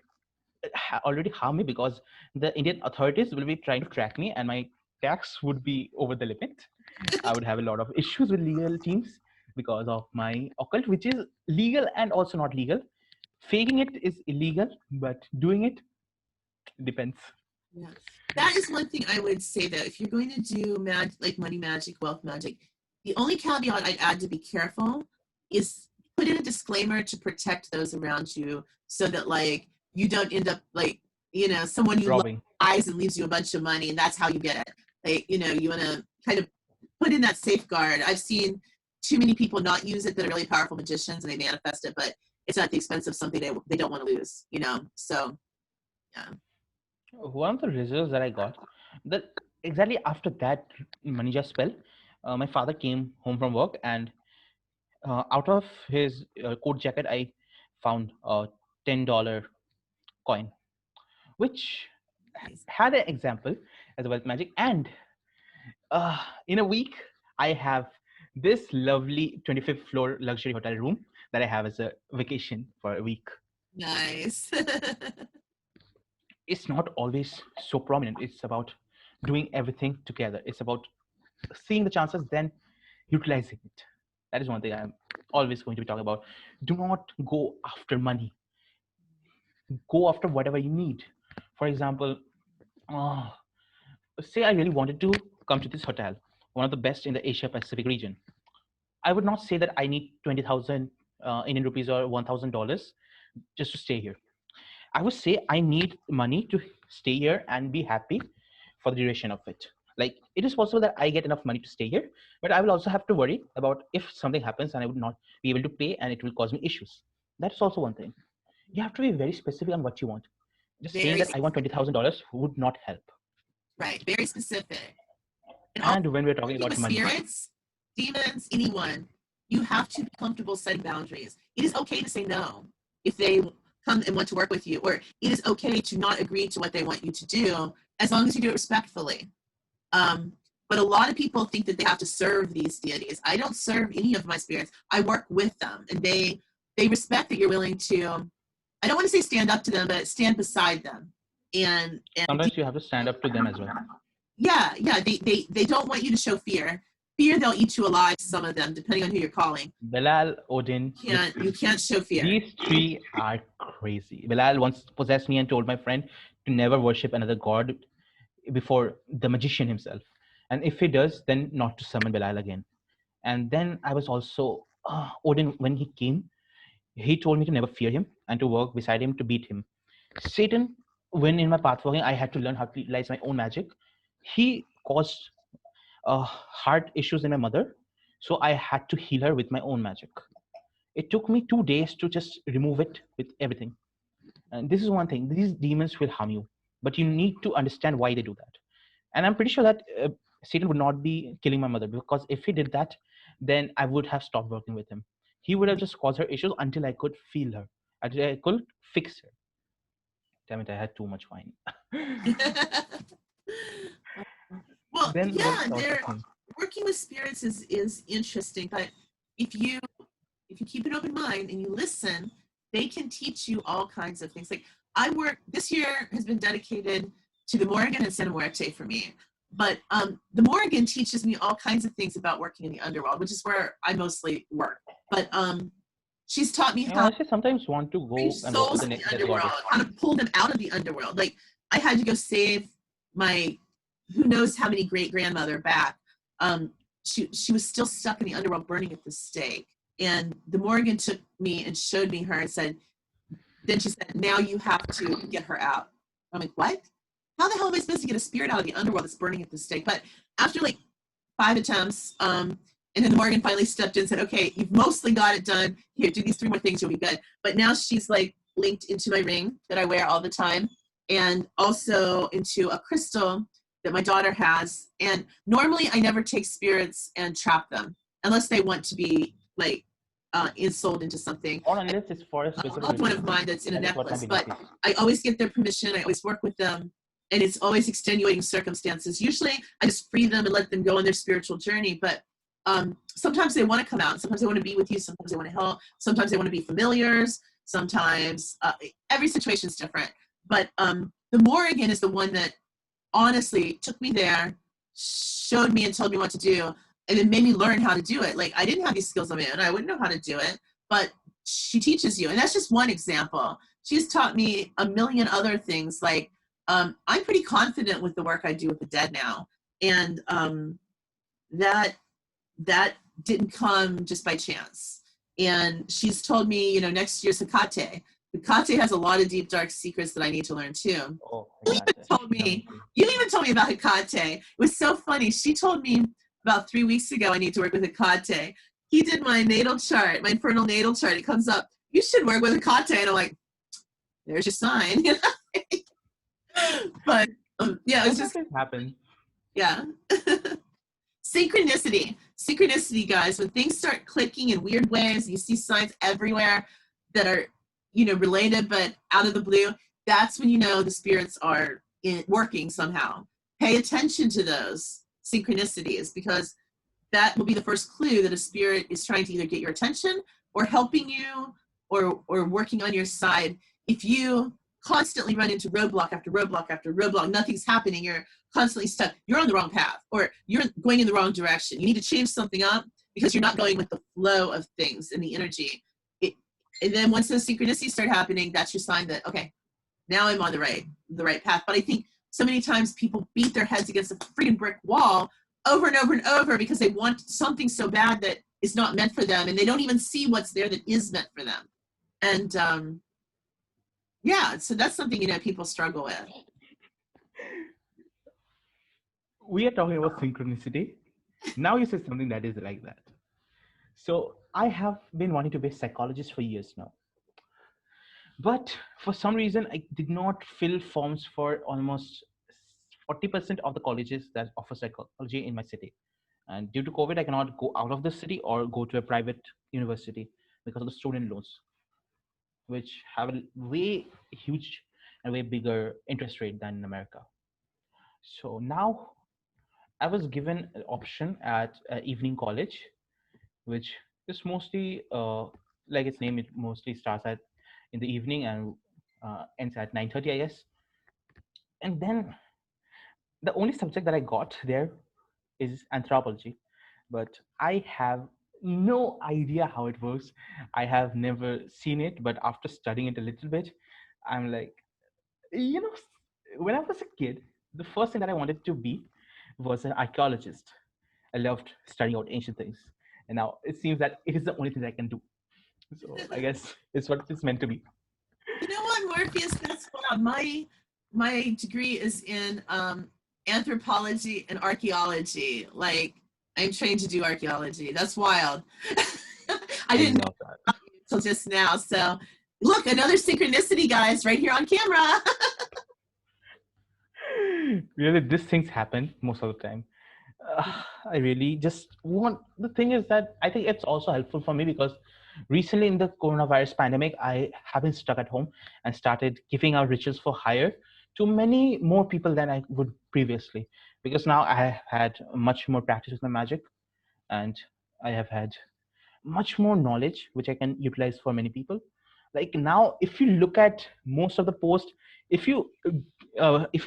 Speaker 1: already harm me because the Indian authorities will be trying to track me and my tax would be over the limit. I would have a lot of issues with legal teams because of my occult, which is legal and also not legal. Faking it is illegal, but doing it depends.
Speaker 2: Yeah. That is one thing I would say though. If you're going to do like money magic, wealth magic, the only caveat I'd add to be careful is put in a disclaimer to protect those around you so that like you don't end up like, you know, someone you love
Speaker 1: Robbing.
Speaker 2: dies and leaves you a bunch of money and that's how you get it. Like, you know, you want to kind of put in that safeguard. I've seen too many people not use it that are really powerful magicians and they manifest it, but it's at the expense of something they don't want to lose, you know? So, yeah.
Speaker 1: One of the results that I got, that exactly after that Manija spell, my father came home from work and out of his coat jacket, I found a $10 coin, which
Speaker 2: Nice.
Speaker 1: had an example as a wealth magic. And in a week, I have this lovely 25th floor luxury hotel room that I have as a vacation for a week.
Speaker 2: Nice.
Speaker 1: It's not always so prominent. It's about doing everything together. It's about seeing the chances, then utilizing it. That is one thing I'm always going to be talking about. Do not go after money. Go after whatever you need. For example, uh, say I really wanted to come to this hotel, one of the best in the Asia Pacific region. I would not say that I need 20,000 Indian rupees or $1,000 just to stay here. I would say I need money to stay here and be happy for the duration of it. Like it is possible that I get enough money to stay here, but I will also have to worry about if something happens and I would not be able to pay and it will cause me issues. That's also one thing. You have to be very specific on what you want. Just saying
Speaker 2: Very
Speaker 1: that I want $20,000 would not help.
Speaker 2: right, very specific. And also
Speaker 1: And when we're talking
Speaker 2: working
Speaker 1: about
Speaker 2: with
Speaker 1: money,
Speaker 2: spirits, demons, anyone, you have to be comfortable setting boundaries. It is okay to say no if they come and want to work with you, or it is okay to not agree to what they want you to do as long as you do it respectfully. Um, but a lot of people think that they have to serve these deities. I don't serve any of my spirits. I work with them, and they respect that you're willing to. I don't want to say stand up to them, but stand beside them. And
Speaker 1: sometimes you have to stand up to them as well.
Speaker 2: yeah, yeah, they don't want you to show fear. Fear, they'll eat you alive. Some of them, depending on who you're calling.
Speaker 1: Bilal, Odin,
Speaker 2: You can't show fear.
Speaker 1: these three are crazy. Bilal once possessed me and told my friend to never worship another god before the magician himself. And if he does, then not to summon Bilal again. And then I was also, Odin, when he came, he told me to never fear him and to work beside him to beat him. Satan when in my pathwalking I had to learn how to utilize my own magic. He caused heart issues in my mother, so I had to heal her with my own magic. It took me 2 days to just remove it with everything. And this is one thing: these demons will harm you, but you need to understand why they do that. And I'm pretty sure that Satan would not be killing my mother, because if he did that, then I would have stopped working with him. He would have just caused her issues until I could feel her, until I could fix her. Damn it, I had too much wine.
Speaker 2: Well,
Speaker 1: Then what
Speaker 2: yeah,
Speaker 1: was the
Speaker 2: they're
Speaker 1: thing?
Speaker 2: working with spirits is interesting, but if you if you keep an open mind and you listen, they can teach you all kinds of things. Like I work this year has been dedicated to the Morrigan and Santa Muerte for me. But the Morrigan teaches me all kinds of things about working in the underworld, which is where I mostly work. But she's taught me
Speaker 1: I
Speaker 2: how to
Speaker 1: honestly sometimes want to
Speaker 2: bring
Speaker 1: go and work with
Speaker 2: souls
Speaker 1: the
Speaker 2: in the
Speaker 1: death
Speaker 2: underworld,
Speaker 1: goddess.
Speaker 2: how to pull them out of the underworld. Like I had to go save my who knows how many great grandmother back. She was still stuck in the underworld burning at the stake. And the Morrigan took me and showed me her and said, then she said, now you have to get her out. I'm like, what? How the hell am I supposed to get a spirit out of the underworld that's burning at the stake? But after like 5 attempts, and then the Morgan finally stepped in and said, okay, you've mostly got it done. Here, do these 3 more things, you'll be good. But now she's like linked into my ring that I wear all the time, and also into a crystal that my daughter has. And normally I never take spirits and trap them unless they want to be like sold into something.
Speaker 1: Or unless it's for a
Speaker 2: A
Speaker 1: specific
Speaker 2: loved one of
Speaker 1: ritual.
Speaker 2: mine that's in a
Speaker 1: That is what my
Speaker 2: necklace,
Speaker 1: belief
Speaker 2: but
Speaker 1: is.
Speaker 2: I always get their permission. I always work with them, and it's always extenuating circumstances. Usually, I just free them and let them go on their spiritual journey. But sometimes they want to come out. Sometimes they want to be with you. Sometimes they want to help. Sometimes they want to be familiars. Sometimes every situation is different. But the Morrigan is the one that honestly took me there, showed me and told me what to do, and it made me learn how to do it. Like I didn't have these skills on my own. I wouldn't know how to do it, but she teaches you. And that's just one example. She's taught me a million other things. Like I'm pretty confident with the work I do with the dead now. And that that didn't come just by chance. And she's told me, next year's Hecate. Hecate has a lot of deep, dark secrets that I need to learn too.
Speaker 1: Oh,
Speaker 2: You even
Speaker 1: Hecate.
Speaker 2: told
Speaker 1: Yeah,
Speaker 2: me,
Speaker 1: me too.
Speaker 2: you even told me about Hecate. It was so funny. She told me about 3 weeks ago I need to work with Hecate. He did my natal chart, my infernal natal chart. It comes up, you should work with Hecate. And I'm like, there's your sign. But yeah, it was just,
Speaker 1: Sometimes it happens.
Speaker 2: yeah. Synchronicity, guys. When things start clicking in weird ways, you see signs everywhere that are, related but out of the blue. That's when you know the spirits are working somehow. Pay attention to those synchronicities, because that will be the first clue that a spirit is trying to either get your attention or helping you or working on your side. If you constantly run into roadblock after roadblock after roadblock, nothing's happening, you're constantly stuck, you're on the wrong path, or you're going in the wrong direction. You need to change something up because you're not going with the flow of things and the energy. And then once those synchronicities start happening, that's your sign that, okay, now I'm on the right path. But I think so many times people beat their heads against a freaking brick wall over and over and over because they want something so bad that is not meant for them, and they don't even see what's there that is meant for them. And yeah, so that's something people struggle with.
Speaker 1: We are talking about synchronicity. Now you say something that is like that. So I have been wanting to be a psychologist for years now. But for some reason, I did not fill forms for almost 40% of the colleges that offer psychology in my city. And due to COVID, I cannot go out of the city or go to a private university because of the student loans, which have a way huge and way bigger interest rate than in America. So now I was given an option at evening college, which is mostly like its name. It mostly starts at in the evening and ends at 9:30, I guess. And then the only subject that I got there is anthropology, but I have no idea how it works. I have never seen it, but after studying it a little bit, I'm like, you know, when I was a kid, the first thing that I wanted to be was an archaeologist. I loved studying out ancient things, and now it seems that it is the only thing that I can do. So I guess it's what it's meant to be.
Speaker 2: You know what, Morpheus? That's what my my degree is in anthropology and archaeology. Like, I'm trained to do archaeology. That's wild. I
Speaker 1: I
Speaker 2: didn't
Speaker 1: love that.
Speaker 2: know until just now. So, look, another synchronicity, guys, right here on camera.
Speaker 1: Really, these things happen most of the time. uh, I really just want, the thing is that I think it's also helpful for me because recently in the coronavirus pandemic, I have been stuck at home and started giving out rituals for hire to many more people than I would previously. Because now I have had much more practice with my magic, and I have had much more knowledge which I can utilize for many people. Like now, if you look at most of the posts, if you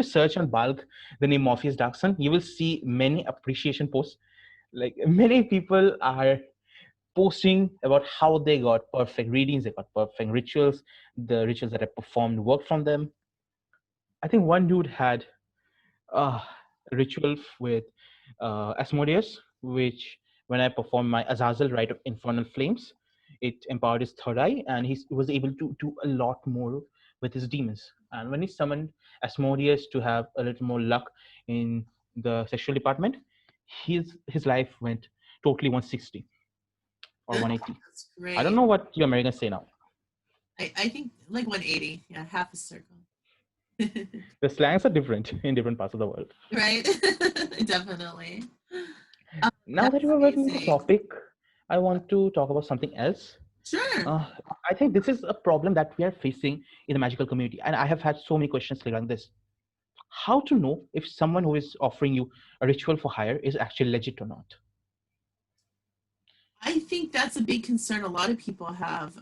Speaker 1: search on bulk the name Morpheus Jackson, you will see many appreciation posts. Like many people are posting about how they got perfect readings, they got perfect rituals, the rituals that I performed worked from them. I think one dude had uh, ritual with Asmodeus, which when I performed my Azazel rite of Infernal Flames, it empowered his third eye, and he was able to do a lot more with his demons. And when he summoned Asmodeus to have a little more luck in the sexual department, his life went totally 160 or 180.
Speaker 2: That's
Speaker 1: I don't
Speaker 2: great.
Speaker 1: know what you Americans say now.
Speaker 2: I think like 180. Yeah, half a circle.
Speaker 1: The slangs are different in different parts of the world.
Speaker 2: Right? Definitely.
Speaker 1: Now that
Speaker 2: That's
Speaker 1: you are working the
Speaker 2: amazing.
Speaker 1: topic, I want to talk about something else.
Speaker 2: Sure.
Speaker 1: Uh, I think this is a problem that we are facing in the magical community, and I have had so many questions regarding this. How to know if someone who is offering you a ritual for hire is actually legit or not?
Speaker 2: I think that's a big concern a lot of people have.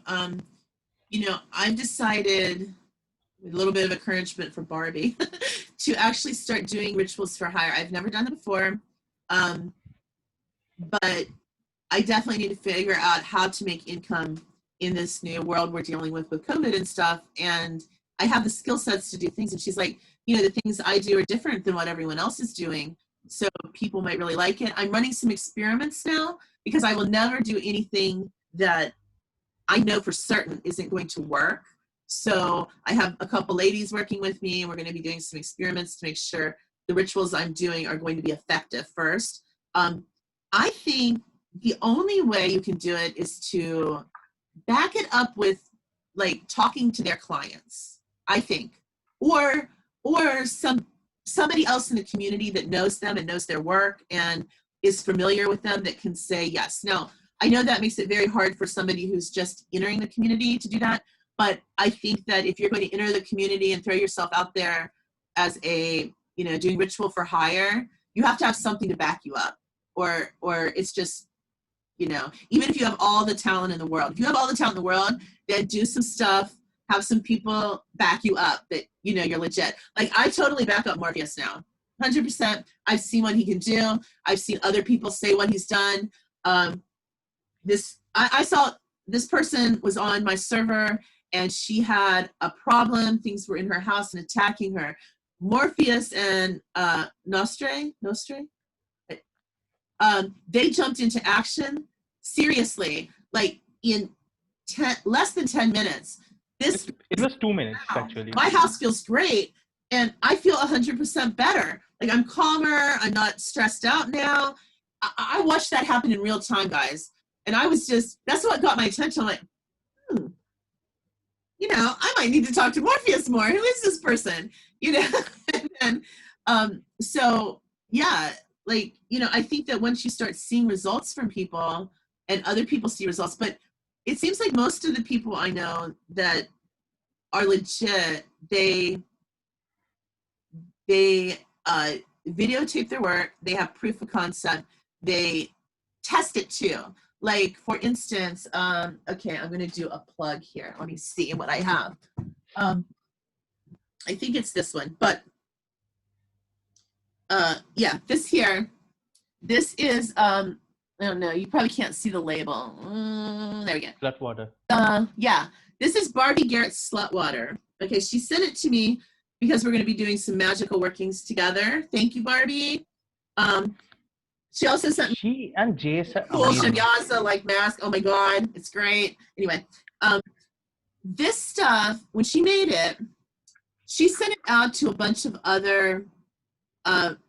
Speaker 2: I've decided, with a little bit of encouragement for Barbie, to actually start doing rituals for hire. I've never done it before, um, but I definitely need to figure out how to make income in this new world we're dealing with COVID and stuff. And I have the skill sets to do things. And she's like, the things I do are different than what everyone else is doing. So people might really like it. I'm running some experiments now because I will never do anything that I know for certain isn't going to work. So I have a couple ladies working with me, and we're going to be doing some experiments to make sure the rituals I'm doing are going to be effective first. I think the only way you can do it is to back it up with like talking to their clients, I think, or somebody else in the community that knows them and knows their work and is familiar with them that can say yes. Now, I know that makes it very hard for somebody who's just entering the community to do that, but I think that if you're going to enter the community and throw yourself out there as doing ritual for hire, you have to have something to back you up, or it's just, even if you have all the talent in the world, if you have all the talent in the world, then do some stuff, have some people back you up that, you're legit. Like, I totally back up Morpheus now. 100%. I've seen what he can do. I've seen other people say what he's done. I saw this person was on my server and she had a problem. Things were in her house and attacking her. Morpheus and Nostre, they jumped into action seriously, like in less than 10 minutes.
Speaker 1: It was 2 minutes
Speaker 2: Wow,
Speaker 1: actually.
Speaker 2: my house feels great and I feel 100% better. Like, I'm calmer, I'm not stressed out now. I watched that happen in real time, guys. And I was that's what got my attention. I'm like, I might need to talk to Morpheus more. Who is this person? And so, yeah, like, I think that once you start seeing results from people and other people see results, but it seems like most of the people I know that are legit, they videotape their work, they have proof of concept, they test it too. Like, for instance, okay, I'm going to do a plug here. Let me see what I have. I think it's this one, but yeah, this here. This is, I don't know, you probably can't see the label. There we go.
Speaker 1: Slut water.
Speaker 2: Yeah, this is Barbie Garrett's Slut Water. Okay, she sent it to me because we're going to be doing some magical workings together. Thank you, Barbie. She also sent me
Speaker 1: She and Jace are
Speaker 2: cool
Speaker 1: amazing.
Speaker 2: Shanyaza like mask. Oh my god, it's great. Anyway, this stuff, when she made it, she sent it out to a bunch of other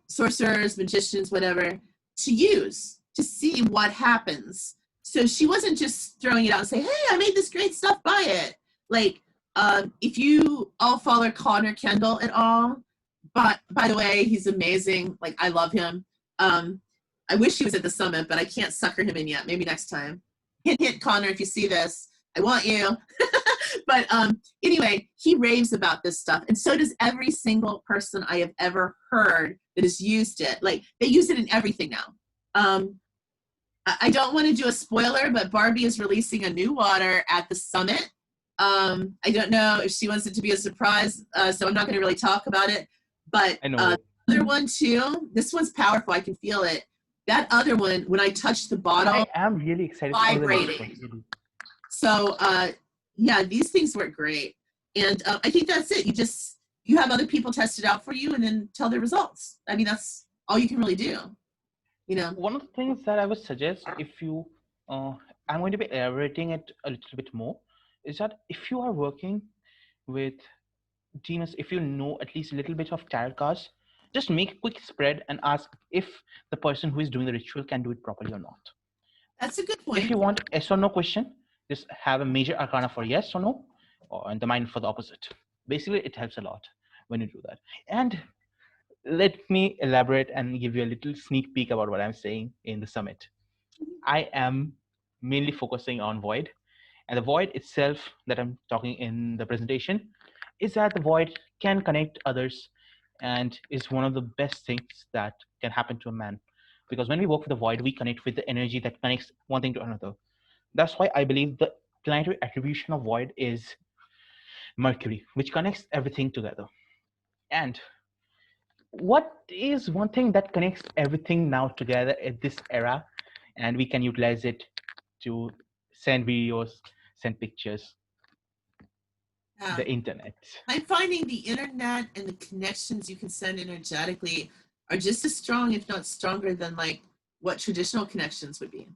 Speaker 2: sorcerers, magicians, whatever, to use to see what happens. So she wasn't just throwing it out and saying, hey, I made this great stuff, buy it. Like, if you all follow Connor Kendall at all, but by the way, he's amazing. Like, I love him. I wish he was at the summit, but I can't sucker him in yet. Maybe next time. Hint, hint, Connor, if you see this, I want you. But anyway, he raves about this stuff. And so does every single person I have ever heard that has used it. Like, they use it in everything now. I don't want to do a spoiler, but Barbie is releasing a new water at the summit. I don't know if she wants it to be a surprise, so I'm not going to really talk about it. But
Speaker 1: I know.
Speaker 2: The other one too, this one's powerful. I can feel it. That other one, when I touched the bottle,
Speaker 1: I am really excited.
Speaker 2: vibrating. So yeah, these things work great. And I think that's it. You have other people test it out for you and then tell their results. I mean, that's all you can really do. You know,
Speaker 1: one of the things that I would suggest, if you, I'm going to be elaborating it a little bit more, is that if you are working with demons, if you know at least a little bit of tarot cards, just make a quick spread and ask if the person who is doing the ritual can do it properly or not.
Speaker 2: that's a good point.
Speaker 1: If you want yes or no question, just have a major arcana for yes or no, and the minor for the opposite. Basically, it helps a lot when you do that. And let me elaborate and give you a little sneak peek about what I'm saying in the summit. I am mainly focusing on void, and the void itself that I'm talking in the presentation is that the void can connect others and is one of the best things that can happen to a man. Because when we work with the void, we connect with the energy that connects one thing to another. That's why I believe the planetary attribution of void is Mercury, which connects everything together. And what is one thing that connects everything now together at this era, and we can utilize it to send videos, send pictures? The internet.
Speaker 2: I'm finding the internet and the connections you can send energetically are just as strong, if not stronger, than like what traditional connections would be.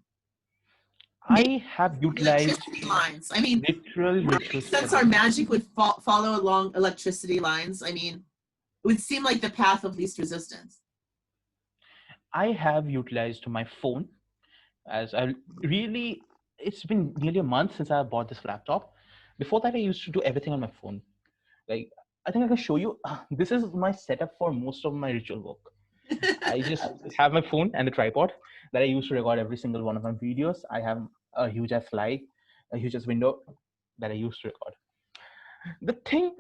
Speaker 1: I have utilized
Speaker 2: Electricity lines. I mean,
Speaker 1: literal
Speaker 2: since our magic would follow along electricity lines, I mean, it would seem like the path of least resistance.
Speaker 1: I have utilized my phone as I really, it's been nearly a month since I bought this laptop. Before that, I used to do everything on my phone. Like, I think I can show you. This is my setup for most of my ritual work. I just have my phone and a tripod that I use to record every single one of my videos. I have a huge ass light, a huge ass window that I use to record. The thing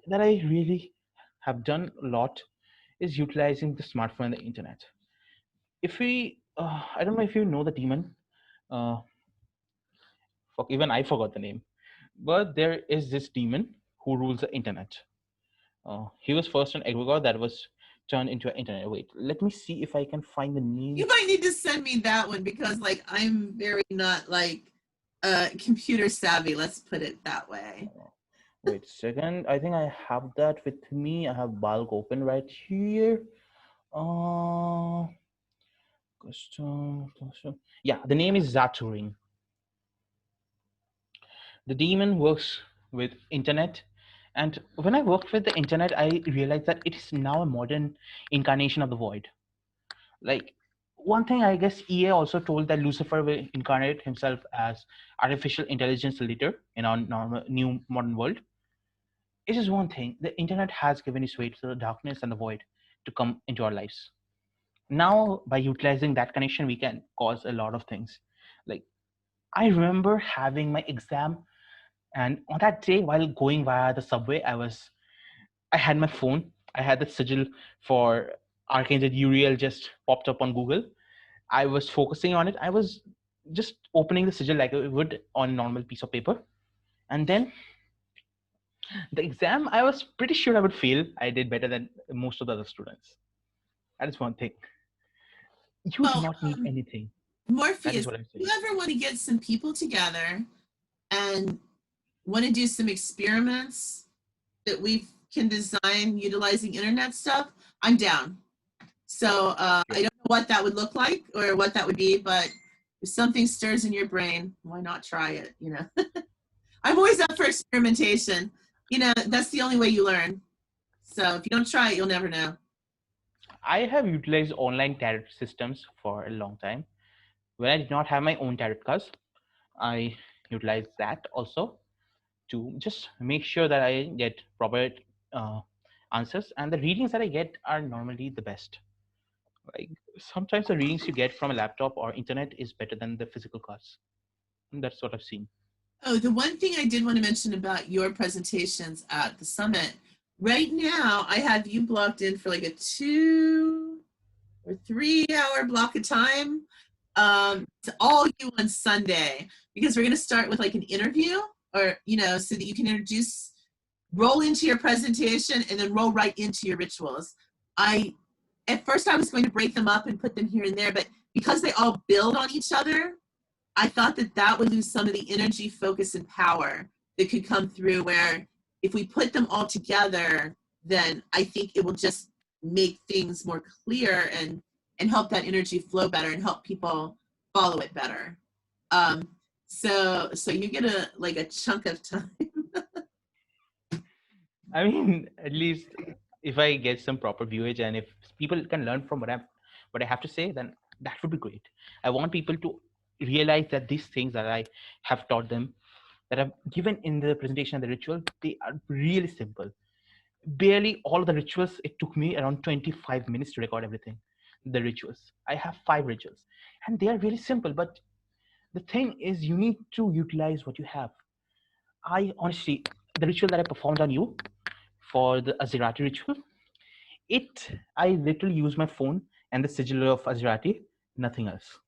Speaker 1: that I really have done a lot is utilizing the smartphone and the internet. If we, I don't know if you know the demon. Uh, Even I forgot the name, but there is this demon who rules the internet. He was first an egregore that was turned into an internet. Wait, let me see if I can find the name.
Speaker 2: You might need to send me that one because, like, I'm very not like computer savvy. Let's put it that way.
Speaker 1: Wait a second. I think I have that with me. I have bulk open right here. Yeah, the name is Zaturing. The demon works with internet, and when I worked with the internet, I realized that it is now a modern incarnation of the void. Like, one thing I guess EA also told that Lucifer will incarnate himself as artificial intelligence later in our new modern world. It is one thing. The internet has given its way to the darkness and the void to come into our lives. Now, by utilizing that connection, we can cause a lot of things. Like, I remember having my exam, and on that day, while going via the subway, I had my phone. I had the sigil for Archangel Uriel just popped up on Google. I was focusing on it. I was just opening the sigil like I would on a normal piece of paper. And then the exam, I was pretty sure I would fail. I did better than most of the other students. That is one thing. You do not need anything.
Speaker 2: Morpheus, if you ever want to get some people together and want to do some experiments that we can design utilizing internet stuff, I'm down. So I don't know what that would look like or what that would be, but if something stirs in your brain, why not try it? You know, I'm always up for experimentation. You know, that's the only way you learn. So if you don't try it, you'll never know.
Speaker 1: I have utilized online tarot systems for a long time. When I did not have my own tarot cards, I utilized that also to just make sure that I get proper uh, answers, and the readings that I get are normally the best. Like sometimes the readings you get from a laptop or internet is better than the physical cards. And that's what I've seen.
Speaker 2: Oh, the one thing I did want to mention about your presentations at the summit, right now I have you blocked in for like a 2 or 3 hour block of time to all you on Sunday, because we're going to start with like an interview, or, you know, so that you can roll into your presentation and then roll right into your rituals. At first I was going to break them up and put them here and there, but because they all build on each other, I thought that would lose some of the energy, focus, and power that could come through, where if we put them all together, then I think it will just make things more clear and help that energy flow better and help people follow it better. So you get a chunk of time.
Speaker 1: I mean, at least if I get some proper viewage and if people can learn from what I have to say, then that would be great. I want people to realize that these things that I have taught them, that I've given in the presentation and the ritual, they are really simple. Barely all the rituals, it took me around 25 minutes to record everything. The rituals. I have 5 rituals and they are really simple, but the thing is you need to utilize what you have. I honestly, the ritual that I performed on you for the Azirati ritual, I literally use my phone and the sigil of Azirati, nothing else.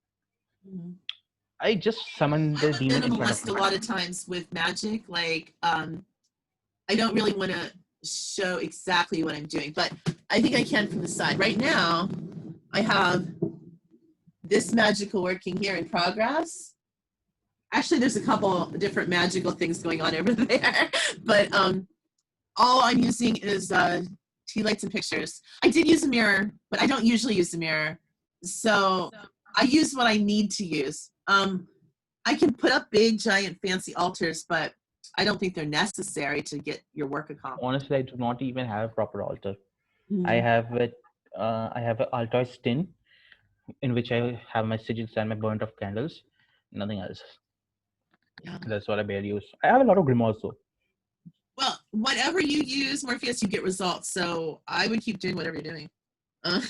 Speaker 1: I just summoned
Speaker 2: I'm
Speaker 1: the
Speaker 2: a
Speaker 1: demon in front of
Speaker 2: minimalist
Speaker 1: me.
Speaker 2: a lot of times with magic. Like, I don't really want to show exactly what I'm doing, but I think I can from the side. Right now, I have this magical working here in progress. Actually, there's a couple different magical things going on over there, but all I'm using is tea lights and pictures. I did use a mirror, but I don't usually use the mirror, so I use what I need to use. I can put up big, giant, fancy altars, but I don't think they're necessary to get your work accomplished.
Speaker 1: Honestly, I do not even have a proper altar. I
Speaker 2: Mhm.
Speaker 1: have it. I have an altar tin in which I have my sigils and my burnt of candles. Nothing else.
Speaker 2: Yeah.
Speaker 1: That's what I barely use. I have a lot of grimoires though.
Speaker 2: Well, whatever you use, Morpheus, you get results. So I would keep doing whatever you're doing. Uh,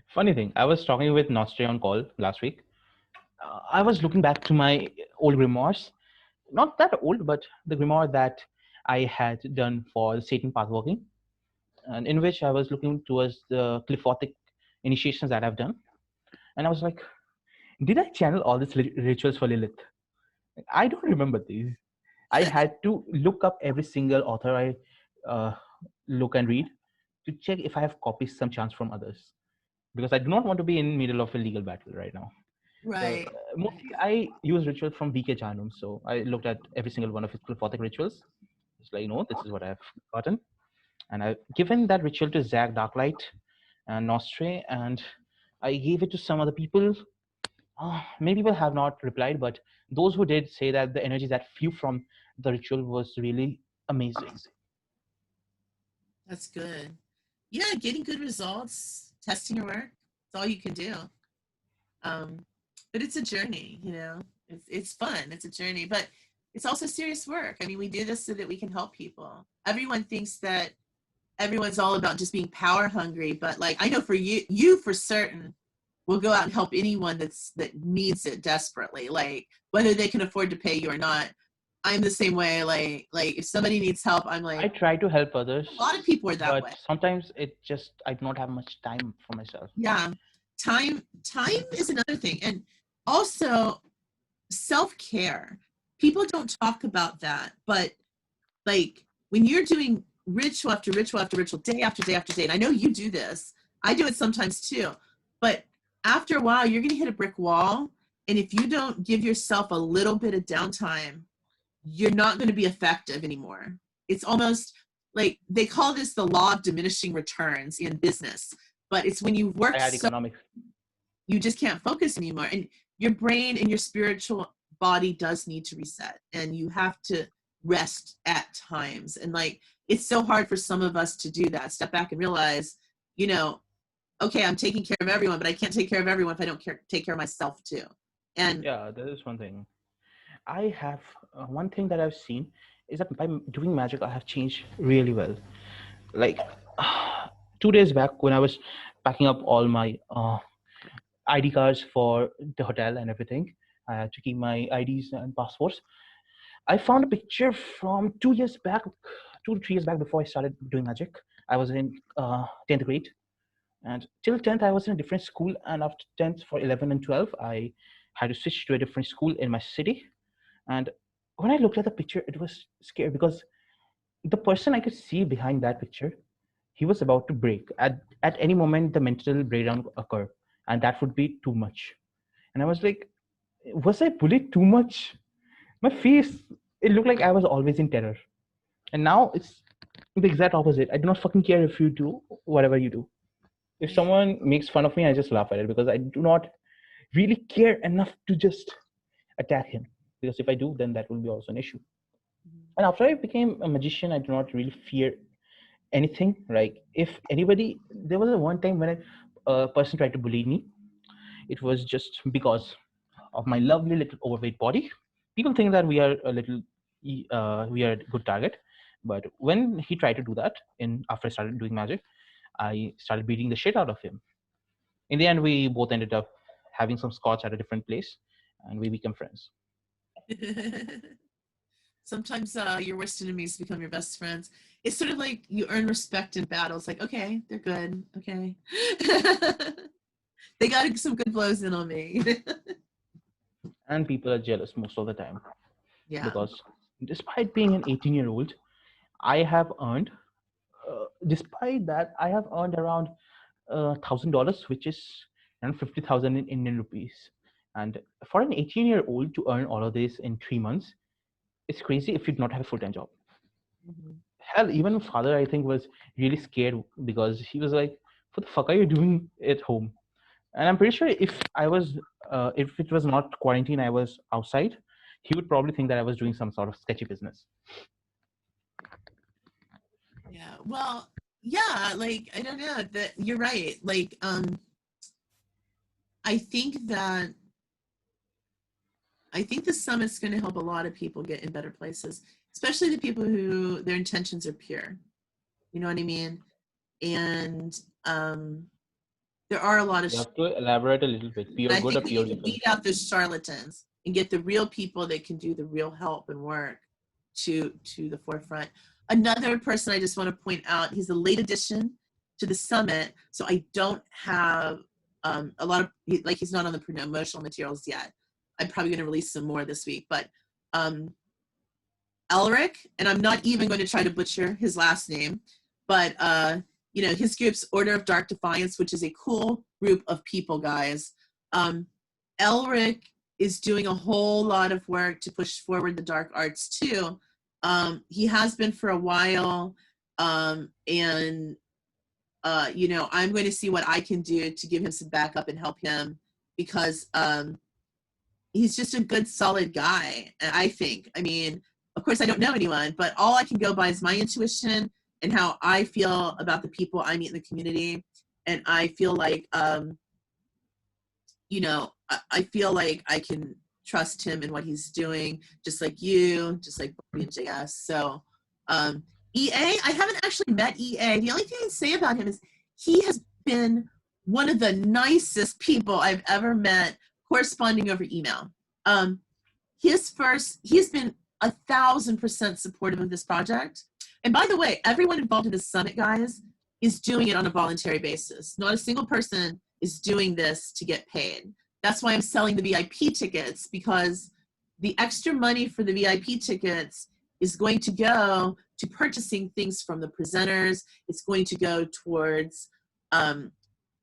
Speaker 1: Funny thing, I was talking with Nostre on call last week. I was looking back to my old grimoires, not that old, but the grimoire that I had done for the Satan Pathworking, and in which I was looking towards the Qliphothic initiations that I've done. And I was like, did I channel all these rituals for Lilith? I don't remember these. I had to look up every single author I look and read to check if I have copied some chants from others, because I do not want to be in middle of a legal battle right now. So
Speaker 2: right.
Speaker 1: mostly I use rituals from VK Janum. So I looked at every single one of his Qliphotic rituals. It's like, this is what I've gotten. And I've given that ritual to Zach Darklight and Nostre, and I gave it to some other people. Many people have not replied, but those who did say that the energy that flew from the ritual was really amazing.
Speaker 2: That's good. Yeah, getting good results, testing your work. That's all you can do. Um, but it's a journey, you know. It's fun. It's a journey, but it's also serious work. I mean, we do this so that we can help people. Everyone thinks that everyone's all about just being power hungry, but like I know for you for certain will go out and help anyone that needs it desperately, like whether they can afford to pay you or not. I'm the same way. Like if somebody needs help, I'm
Speaker 1: I
Speaker 2: like,
Speaker 1: try to help others,
Speaker 2: a lot of people are that way.
Speaker 1: but sometimes I do not have much time for myself.
Speaker 2: Yeah. Time is another thing. And also self-care. People don't talk about that, but like when you're doing ritual after ritual after ritual, day after day after day, and I know you do this, I do it sometimes too, but after a while, you're going to hit a brick wall. And if you don't give yourself a little bit of downtime, you're not going to be effective anymore. It's almost like they call this the law of diminishing returns in business, but it's when you've
Speaker 1: I
Speaker 2: worked
Speaker 1: had
Speaker 2: so,
Speaker 1: economics.
Speaker 2: you just can't focus anymore. And your brain and your spiritual body does need to reset. And you have to rest at times. And like, it's so hard for some of us to do that, step back and realize, you know, okay, I'm taking care of everyone, but I can't take care of everyone if I don't take care of myself too. And
Speaker 1: Yeah, there is one thing. I have one thing that I've seen is that by doing magic, I have changed really well. Like 2 days back, when I was packing up all my ID cards for the hotel and everything, I had to keep my IDs and passports. I found a picture from 2 years back, 2 to 3 years back before I started doing magic. I was in 10th grade, and till 10th, I was in a different school. And after 10th, for 11 and 12, I had to switch to a different school in my city. And when I looked at the picture, it was scary because the person I could see behind that picture, he was about to break. At any moment, the mental breakdown would occur, and that would be too much. And I was like, was I bullied too much? My face, it looked like I was always in terror. And now it's the exact opposite. I do not fucking care if you do whatever you do. If
Speaker 2: yeah.
Speaker 1: someone makes fun of me, I just laugh at it because I do not really care enough to just attack him. Because if I do, then that will be also an issue. And after I became a magician, I do not really fear anything. Like if anybody, there was a one time when a person tried to bully me. It was just because of my lovely little overweight body. People think that we are a little, we are a good target. But when he tried to do that, in after I started doing magic, I started beating the shit out of him. In the end, we both ended up having some scotch at a different place, and we became friends.
Speaker 2: Sometimes your worst enemies become your best friends. It's sort of like you earn respect in battle. It's like, okay, they're good. Okay. They got some good blows in on me.
Speaker 1: And people are jealous most of the time
Speaker 2: Yeah.
Speaker 1: because despite being an 18-year-old, I have earned, despite that, I have earned around $1,000, which is around 50,000 in Indian rupees. And for an 18-year-old to earn all of this in 3 months, it's crazy if you do not have a full-time job.
Speaker 2: Mhm.
Speaker 1: Hell, even my father, I think, was really scared because he was like, "What the fuck are you doing at home?" And I'm pretty sure if it was not quarantine, I was outside, he would probably think that I was doing some sort of sketchy business.
Speaker 2: Yeah. Well, yeah, like I don't know that you're right. Like I think that I think the summit's going to help a lot of people get in better places, especially the people who their intentions are pure. You know what I mean? And um there are a lot of
Speaker 1: You have to elaborate a little bit.
Speaker 2: and
Speaker 1: Pure
Speaker 2: I
Speaker 1: good or
Speaker 2: think we
Speaker 1: pure
Speaker 2: need to
Speaker 1: evil?
Speaker 2: weed out the charlatans and get the real people that can do the real help and work to the forefront. Another person I just want to point out, he's a late addition to the summit, so I don't have a lot of like he's not on the promotional materials yet. I'm probably going to release some more this week, but um, Elric, and I'm not even going to try to butcher his last name, but you know, his group's Order of Dark Defiance, which is a cool group of people, guys. Um, Elric is doing a whole lot of work to push forward the dark arts too. He has been for a while, and you know, I'm going to see what I can do to give him some backup and help him because he's just a good, solid guy. I think. I mean, of course, I don't know anyone, but all I can go by is my intuition and how I feel about the people I meet in the community. And I feel like, you know, I feel like I can trust him in what he's doing, just like you, just like Bobby and JS. So, EA, I haven't actually met EA. The only thing I can say about him is he has been one of the nicest people I've ever met corresponding over email. He's been 1,000% supportive of this project. And by the way, everyone involved in this summit, guys, is doing it on a voluntary basis. Not a single person is doing this to get paid. That's why I'm selling the VIP tickets, because the extra money for the VIP tickets is going to go to purchasing things from the presenters. It's going to go towards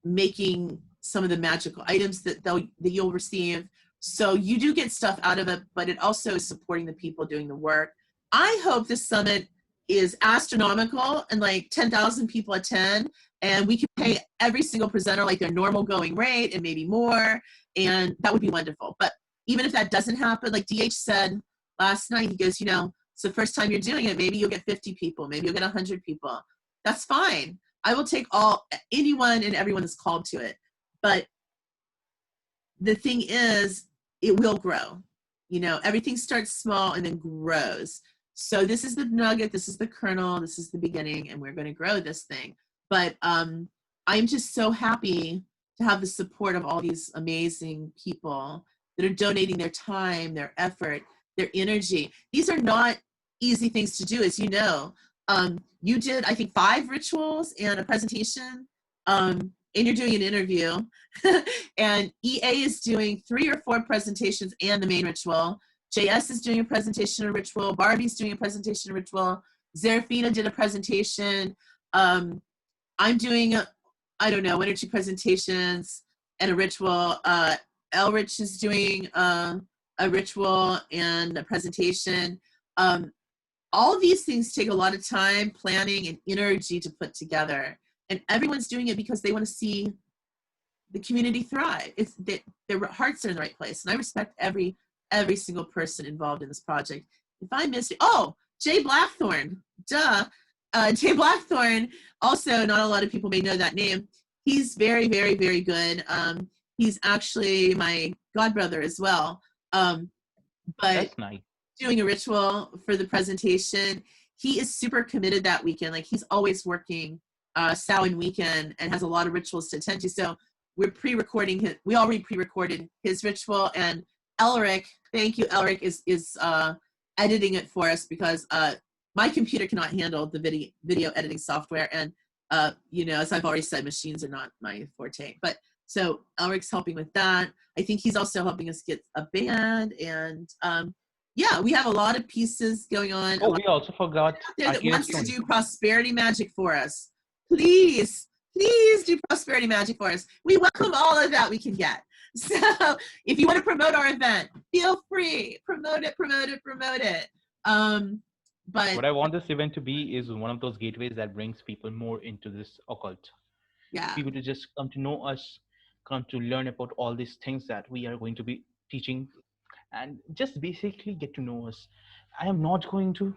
Speaker 2: making some of the magical items that you'll receive. So you do get stuff out of it, but it also is supporting the people doing the work. I hope this summit is astronomical and like 10,000 people attend, and we can pay every single presenter like their normal going rate and maybe more, and that would be wonderful. But even if that doesn't happen, like DH said last night, he goes, you know, It's the first time you're doing it. Maybe you'll get 50 people. Maybe you'll get 100 people. That's fine. I will take anyone and everyone that's called to it. But the thing is, it will grow. You know, everything starts small and then grows. So this is the nugget, this is the kernel, this is the beginning, and we're going to grow this thing. But I'm just so happy to have the support of all these amazing people that are donating their time, their effort, their energy. These are not easy things to do, as you know. You did, I think, 5 rituals and a presentation, and you're doing an interview. And EA is doing 3 or 4 presentations and the main ritual. JS is doing a presentation and a ritual. Barbie's doing a presentation and a ritual. Zerafina did a presentation. I'm doing, I don't know, 1 or 2 presentations and a ritual. Elrich is doing a ritual and a presentation. All of these things take a lot of time, planning, and energy to put together. And everyone's doing it because they want to see the community thrive. It's their hearts are in the right place. And I respect every single person involved in this project. If I missed it, Jay Blackthorn, duh. Jay Blackthorn, also, not a lot of people may know that name. He's very, very, very good. He's actually my godbrother as well. But
Speaker 1: That's nice.
Speaker 2: Doing a ritual for the presentation. He is super committed that weekend. Like, he's always working Samhain weekend and has a lot of rituals to attend to. So we're pre-recording we already pre-recorded his ritual, and Elric, thank you, Elric, is editing it for us because my computer cannot handle the video editing software, and you know, as I've already said, machines are not my forte. But so Elric's helping with that. I think he's also helping us get a band, and yeah, we have a lot of pieces going on.
Speaker 1: Oh, we also forgot
Speaker 2: There that wants to do prosperity magic for us. Please do prosperity magic for us. We welcome all of that we can get. So if you want to promote our event, feel free. Promote it. But
Speaker 1: what I want this event to be is one of those gateways that brings people more into this occult.
Speaker 2: yeah,
Speaker 1: People to just come to know us, come to learn about all these things that we are going to be teaching, and just basically get to know us. I am not going to.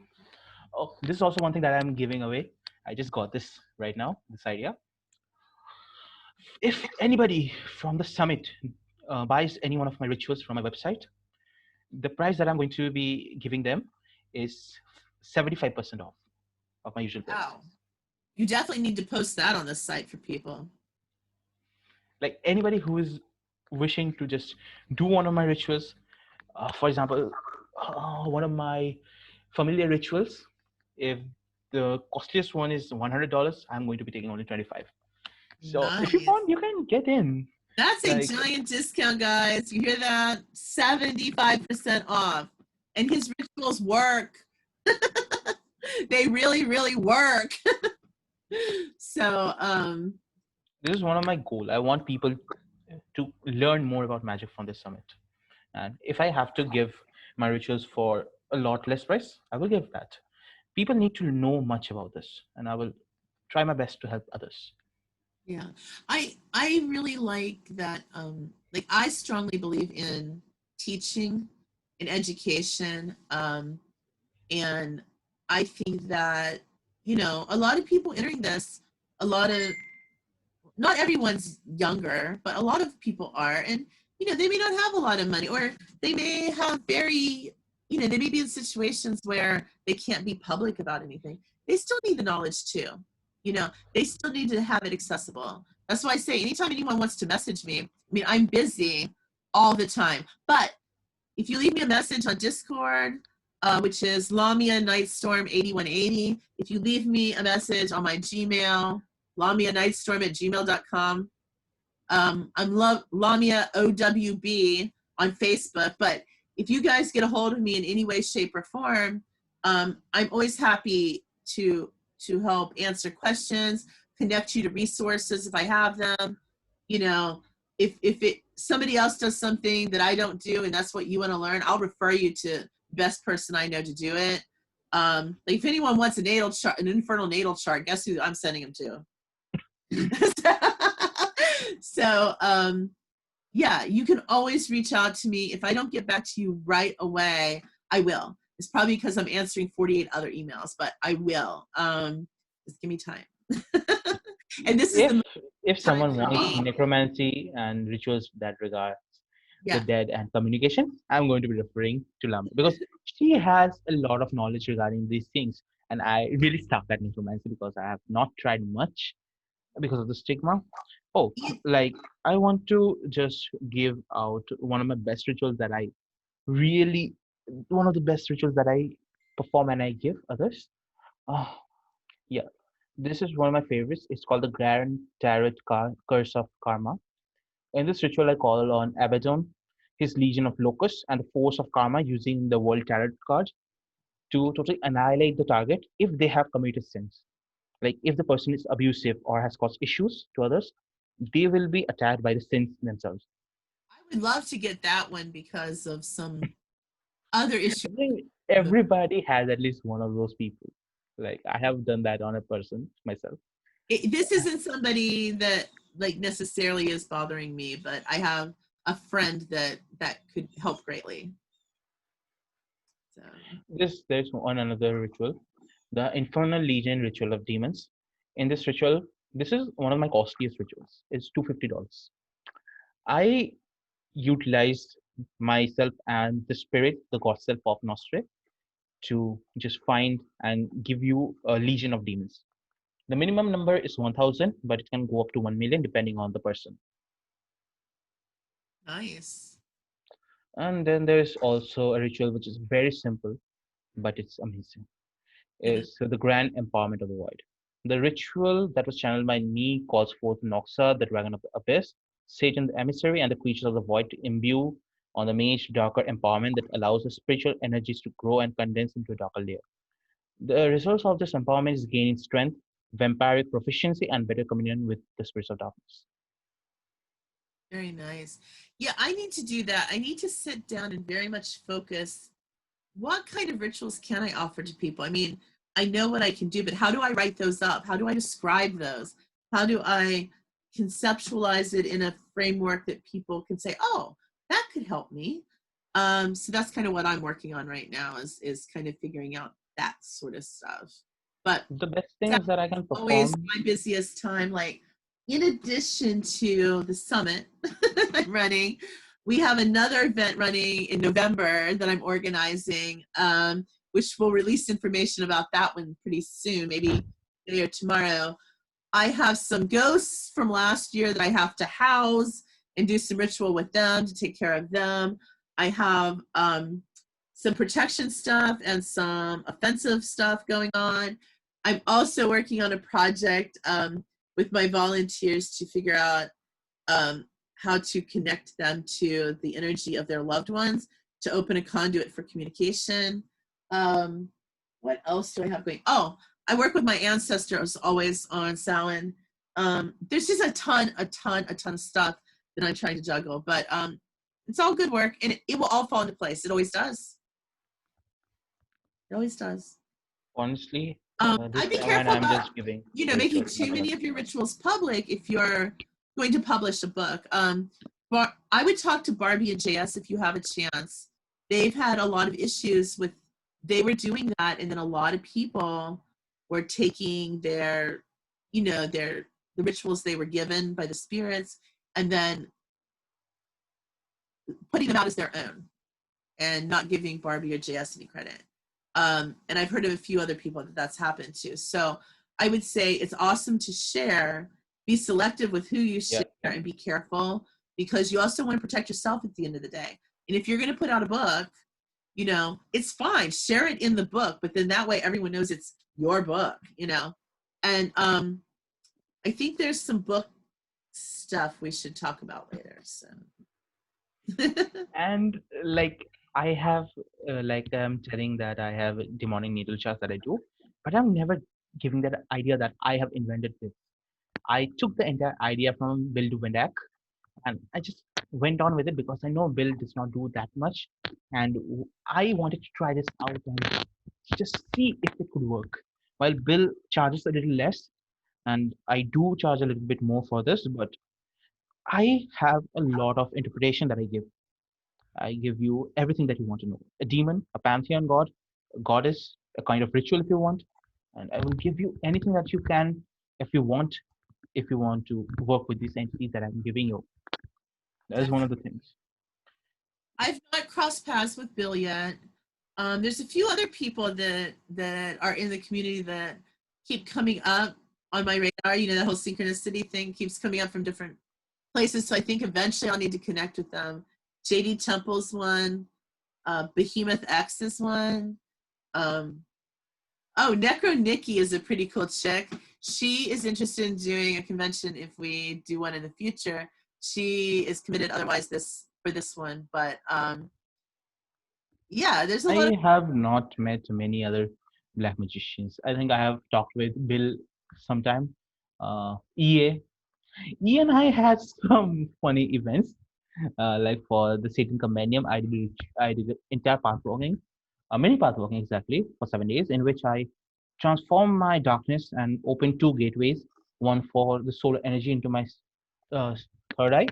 Speaker 1: Oh, this is also one thing that I'm giving away. I just got this right now, this idea. If anybody from the summit buys any one of my rituals from my website, the price that I'm going to be giving them is 75% off of my usual price.
Speaker 2: wow. You definitely need to post that on the site for people.
Speaker 1: Like, anybody who is wishing to just do one of my rituals, for example, one of my familiar rituals, if the costliest one is $100, I'm going to be taking only 25. So if you
Speaker 2: Nice.
Speaker 1: want, you can get in.
Speaker 2: That's a
Speaker 1: Like,
Speaker 2: giant discount, guys. You hear that? 75% off. And his rituals work. They really, really work. So,
Speaker 1: this is one of my goals. I want people to learn more about magic from this summit. And if I have to give my rituals for a lot less price, I will give that. People need to know much about this, and I will try my best to help others.
Speaker 2: yeah, I really like that. Like, I strongly believe in teaching and education. And I think that, you know, a lot of people entering this, not everyone's younger, but a lot of people are. And, you know, they may not have a lot of money, or they may have they may be in situations where they can't be public about anything. They still need the knowledge too. You know, they still need to have it accessible. That's why I say, anytime anyone wants to message me, I mean, I'm busy all the time. But if you leave me a message on Discord, which is Lamia Nightstorm 8180, if you leave me a message on my Gmail, LamiaNightstorm@gmail.com. I'm Lamia OWB on Facebook. But if you guys get a hold of me in any way, shape, or form, I'm always happy to help answer questions, connect you to resources if I have them. You know, if somebody else does something that I don't do and that's what you want to learn, I'll refer you to the best person I know to do it. Like, if anyone wants a natal chart, an infernal natal chart, guess who I'm sending them to? So, yeah, you can always reach out to me. If I don't get back to you right away, I will. It's probably because I'm answering 48 other emails, but I will. Just give me time. And this is
Speaker 1: If
Speaker 2: the
Speaker 1: if
Speaker 2: time
Speaker 1: someone
Speaker 2: for
Speaker 1: wants
Speaker 2: me.
Speaker 1: necromancy and rituals that regard the
Speaker 2: Yeah.
Speaker 1: dead and communication, I'm going to be referring to Lamia because she has a lot of knowledge regarding these things. And I really stuck at necromancy because I have not tried much because of the stigma. Oh, like I want to just give out one of my best rituals that I really, one of the best rituals that I perform and I give others. Oh, yeah, this is one of my favorites. It's called the Gran Curse of Karma. In this ritual, I call on Abaddon, his legion of locusts, and the force of karma using the World Tarot card to totally annihilate the target if they have committed sins. Like if the person is abusive or has caused issues to others, they will be attacked by the sins themselves.
Speaker 2: I would love to get that one because of some other
Speaker 1: I
Speaker 2: issues.
Speaker 1: think everybody has at least one of those people. Like I have done that on a person myself.
Speaker 2: This isn't somebody that like necessarily is bothering me, but I have a friend that could help greatly. So
Speaker 1: There's one another ritual, the Infernal Legion ritual of demons. In this ritual, this is one of my costliest rituals. It's $250. I utilized myself and the spirit, the god self of Nostre, to just find and give you a legion of demons. The minimum number is 1,000, but it can go up to 1 million depending on the person.
Speaker 2: nice.
Speaker 1: And then there's also a ritual which is very simple, but it's amazing.
Speaker 2: Mhm.
Speaker 1: Is the grand empowerment of the void. The ritual that was channeled by me calls forth Noxa, the dragon of the abyss, Satan the emissary, and the creatures of the void to imbue on the mage darker empowerment that allows the spiritual energies to grow and condense into a darker layer. The results of this empowerment is gaining strength, vampiric proficiency, and better communion with the spirits of darkness.
Speaker 2: Very nice. Yeah, I need to do that. I need to sit down and very much focus. What kind of rituals can I offer to people? I mean, I know what I can do, but how do I write those up? How do I describe those? How do I conceptualize it in a framework that people can say, "Oh, that could help me." So that's kind of what I'm working on right now is kind of figuring out that sort of stuff. But
Speaker 1: The best
Speaker 2: that
Speaker 1: things that I
Speaker 2: is
Speaker 1: can
Speaker 2: always
Speaker 1: perform.
Speaker 2: my busiest time. Like, in addition to the summit I'm running, we have another event running in November that I'm organizing, which will release information about that one pretty soon, maybe today or tomorrow. I have some ghosts from last year that I have to house and do some ritual with them to take care of them. I have some protection stuff and some offensive stuff going on. I'm also working on a project with my volunteers to figure out um, how to connect them to the energy of their loved ones to open a conduit for communication. Um, what else do I have going? Oh, I work with my ancestors always on Samhain. There's just a ton of stuff that I'm trying to juggle, but it's all good work and it will all fall into place. It always does. It always does.
Speaker 1: Honestly,
Speaker 2: I'd
Speaker 1: this
Speaker 2: be
Speaker 1: time
Speaker 2: careful
Speaker 1: I'm
Speaker 2: about,
Speaker 1: just giving
Speaker 2: making
Speaker 1: rituals,
Speaker 2: too
Speaker 1: nothing
Speaker 2: many
Speaker 1: else.
Speaker 2: of your rituals public if you're going to publish a book. But I would talk to Barbie and JS if you have a chance. They've had a lot of issues with, they were doing that, and then a lot of people were taking their, the rituals they were given by the spirits, and then putting them out as their own and not giving Barbie or JS any credit. And I've heard of a few other people that that's happened to. So I would say it's awesome to share. Be selective with who you
Speaker 1: Yeah,
Speaker 2: share and be careful because you also want to protect yourself at the end of the day. And if you're going to put out a book, it's fine. Share it in the book, but then that way everyone knows it's your book. And I think there's some book stuff we should talk about later. So
Speaker 1: and like I have, like I'm telling that I have demonic needle charts that I do, but I'm never giving that idea that I have invented this. I took the entire idea from Bill to Wendak, and I just went on with it because I know Bill does not do that much, and I wanted to try this out and just see if it could work. While Bill charges a little less, and I do charge a little bit more for this, but I have a lot of interpretation that I give. I give you everything that you want to know. A demon, a pantheon god, goddess, a kind of ritual if you want, and I will give you anything that you can if you want. If you want to work with these entities that I'm giving you, that is one of the things.
Speaker 2: I've not crossed paths with Bill yet. There's a few other people that are in the community that keep coming up on my radar. You know, the whole synchronicity thing keeps coming up from different places. So I think eventually I'll need to connect with them. JD Temple's one. Behemoth X is one. Um, oh, Necro Nikki is a pretty cool chick. She is interested in doing a convention if we do one in the future. She is committed otherwise this one, but yeah, there's a lot of
Speaker 1: I have not met many other black magicians. I think I have talked with Bill sometime. EA. E and I had some funny events. Like for the Satan Compendium, I did the entire pathwalking, mini pathwalking exactly for 7 days, in which I transformed my darkness and opened two gateways, one for the solar energy into my uh, third eye,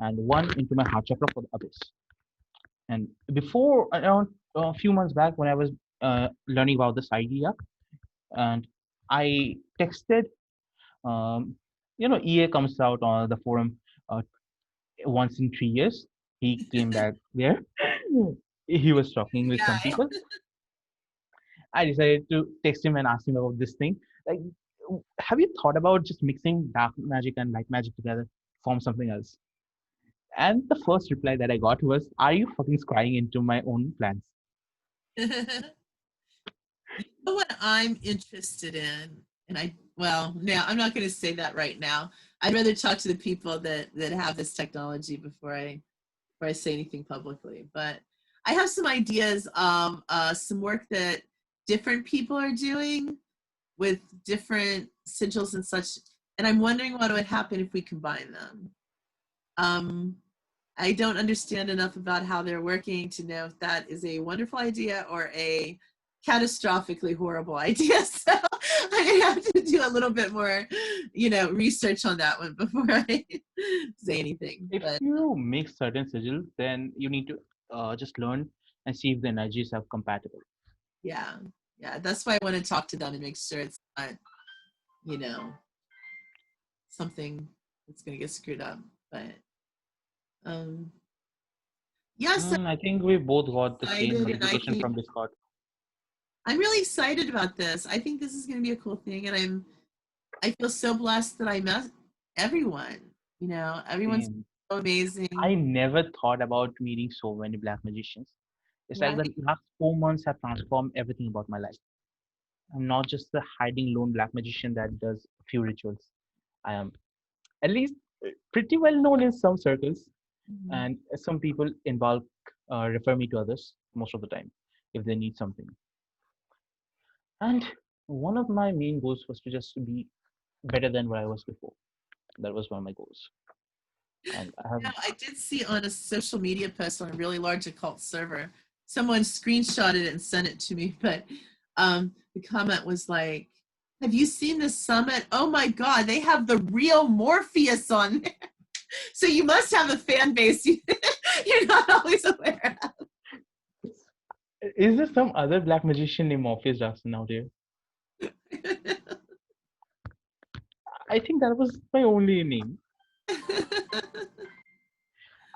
Speaker 1: and one into my heart chakra for the abyss. And before around a few months back, when I was learning about this idea, and I texted, um, EA comes out on the forum uh, once in 3 years. He came back there. He was talking with some
Speaker 2: guy.
Speaker 1: people. I decided to text him and ask him about this thing. Like, have you thought about just mixing dark magic and light magic together, form something else? And the first reply that I got was, "Are you fucking scrying into my own plans?"
Speaker 2: You know what I'm interested in, and now I'm not going to say that right now. I'd rather talk to the people that have this technology before I say anything publicly. But I have some ideas of some work that different people are doing with different sigils and such, and I'm wondering what would happen if we combine them. Um, I don't understand enough about how they're working to know if that is a wonderful idea or a catastrophically horrible idea. So I have to do a little bit more, research on that one before I say anything.
Speaker 1: If
Speaker 2: But
Speaker 1: you mix certain sigils, then you need to just learn and see if the energies are compatible.
Speaker 2: yeah, yeah, that's why I want to talk to them and make sure it's not, you know, something that's going to get screwed up. But um, yeah, so
Speaker 1: I think we both got the
Speaker 2: I'm
Speaker 1: same
Speaker 2: excited, and
Speaker 1: notification from Discord.
Speaker 2: I'm really excited about this. I think this is going to be a cool thing, and I feel so blessed that I met everyone. Everyone's
Speaker 1: Same.
Speaker 2: so amazing.
Speaker 1: I never thought about meeting so many black magicians. It's like the
Speaker 2: Right.
Speaker 1: last 4 months have transformed everything about my life. I'm not just the hiding lone black magician that does a few rituals. I am at least pretty well known in some circles,
Speaker 2: Mhm.
Speaker 1: and some people involve refer me to others most of the time if they need something. And one of my main goals was to just be better than what I was before. That was one of my goals, and I have.
Speaker 2: I did see on a social media post on a really large occult server, someone screenshotted it and sent it to me, but the comment was like, "Have you seen this summit? Oh my God, they have the real Morpheus on there." So you must have a fan base you're not always aware of.
Speaker 1: Is there some other black magician named Morpheus Jackson out here? I think that was my only name.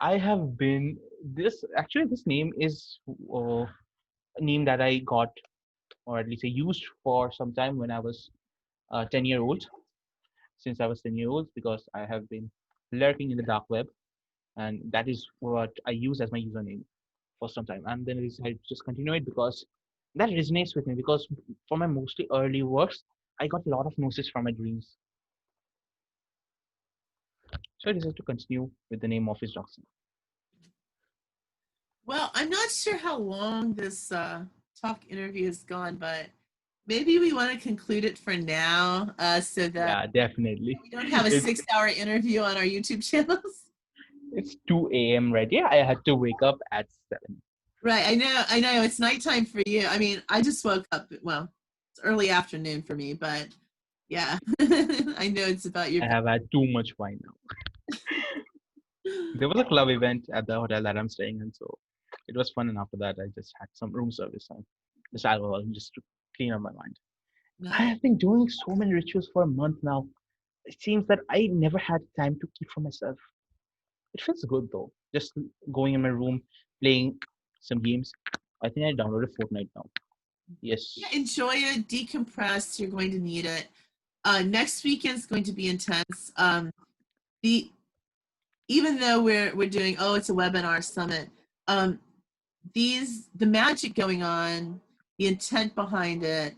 Speaker 1: I have been this actually this name is a name that I got or at least I used for some time when I was 10-year old. Since I was 10 years old, because I have been lurking in the dark web, and that is what I use as my username for some time. And then I decided to just continue it because that resonates with me. Because for my mostly early works, I got a lot of gnosis from my dreams. So I decided to continue with the name Morpheus Jackson.
Speaker 2: Well, I'm not sure how long this talk interview has gone, but maybe we want to conclude it for now so that
Speaker 1: Yeah, definitely.
Speaker 2: we don't have a
Speaker 1: It's
Speaker 2: 6-hour interview on our YouTube channels.
Speaker 1: it's 2 a.m. right? Yeah, I had to wake up at 7.
Speaker 2: Right. I know. It's nighttime for you. I mean, I just woke up. Well, it's early afternoon for me, but yeah, I know it's about your
Speaker 1: I have had too much wine now. There was a club event at the hotel that I'm staying in, so it was fun. And after that, I just had some room service. just alcohol, just to clean up my mind. I
Speaker 2: Nice.
Speaker 1: have been doing so many rituals for a month now. It seems that I never had time to keep for myself. It feels good though. Just going in my room, playing some games. I think I downloaded Fortnite now.
Speaker 2: Yeah,
Speaker 1: Yes.
Speaker 2: enjoy it, decompress. You're going to need it. Next weekend's going to be intense. The Even though we're doing, oh, it's a webinar summit, um, the magic going on, the intent behind it,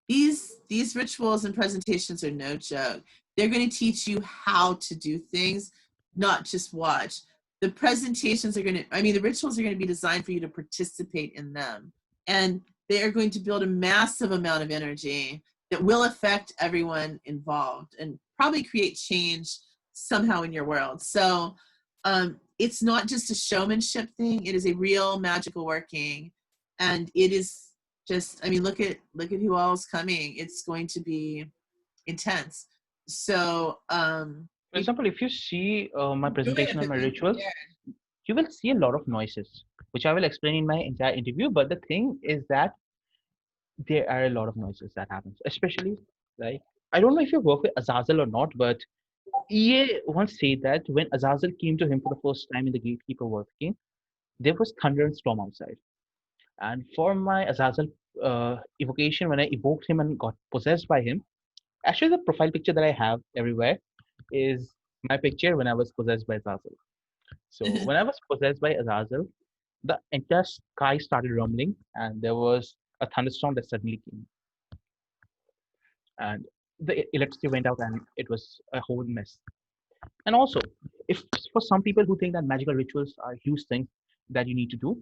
Speaker 2: these rituals and presentations are no joke. They're going to teach you how to do things, not just watch. The presentations are going to, I mean, the rituals are going to be designed for you to participate in them, and they are going to build a massive amount of energy that will affect everyone involved and probably create change somehow in your world. So it's not just a showmanship thing. It is a real magical working, and it is just. I mean, look at who all is coming. It's going to be intense. So
Speaker 1: For example, if you see my
Speaker 2: enjoy it,
Speaker 1: presentation on
Speaker 2: but
Speaker 1: my
Speaker 2: be
Speaker 1: rituals,
Speaker 2: prepared.
Speaker 1: you will see a lot of noises, which I will explain in my entire interview. But the thing is that there are a lot of noises that happens, especially like I don't know if you work with Azazel or not, but EA once said that when Azazel came to him for the first time in the Gatekeeper working, there was thunder and storm outside. And for my Azazel evocation, when I evoked him and got possessed by him, actually the profile picture that I have everywhere is my picture when I was possessed by Azazel. So when I was possessed by Azazel, the entire sky started rumbling, and there was a thunderstorm that suddenly came, and the electricity went out, and it was a whole mess. And also, if for some people who think that magical rituals are huge things that you need to do,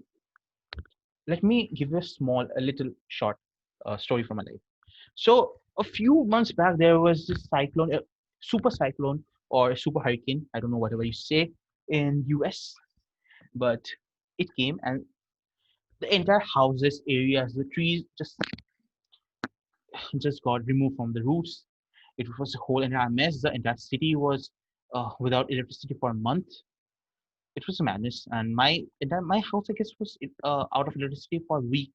Speaker 1: let me give you a little short story from my life. So a few months back, there was this cyclone, a super cyclone or a super hurricane. I don't know whatever you say in US, but it came and the entire houses, areas, the trees just got removed from the roots. It was a whole entire mess. The entire city was without electricity for a month. It was a madness, and my house, I guess, was out of electricity for a week.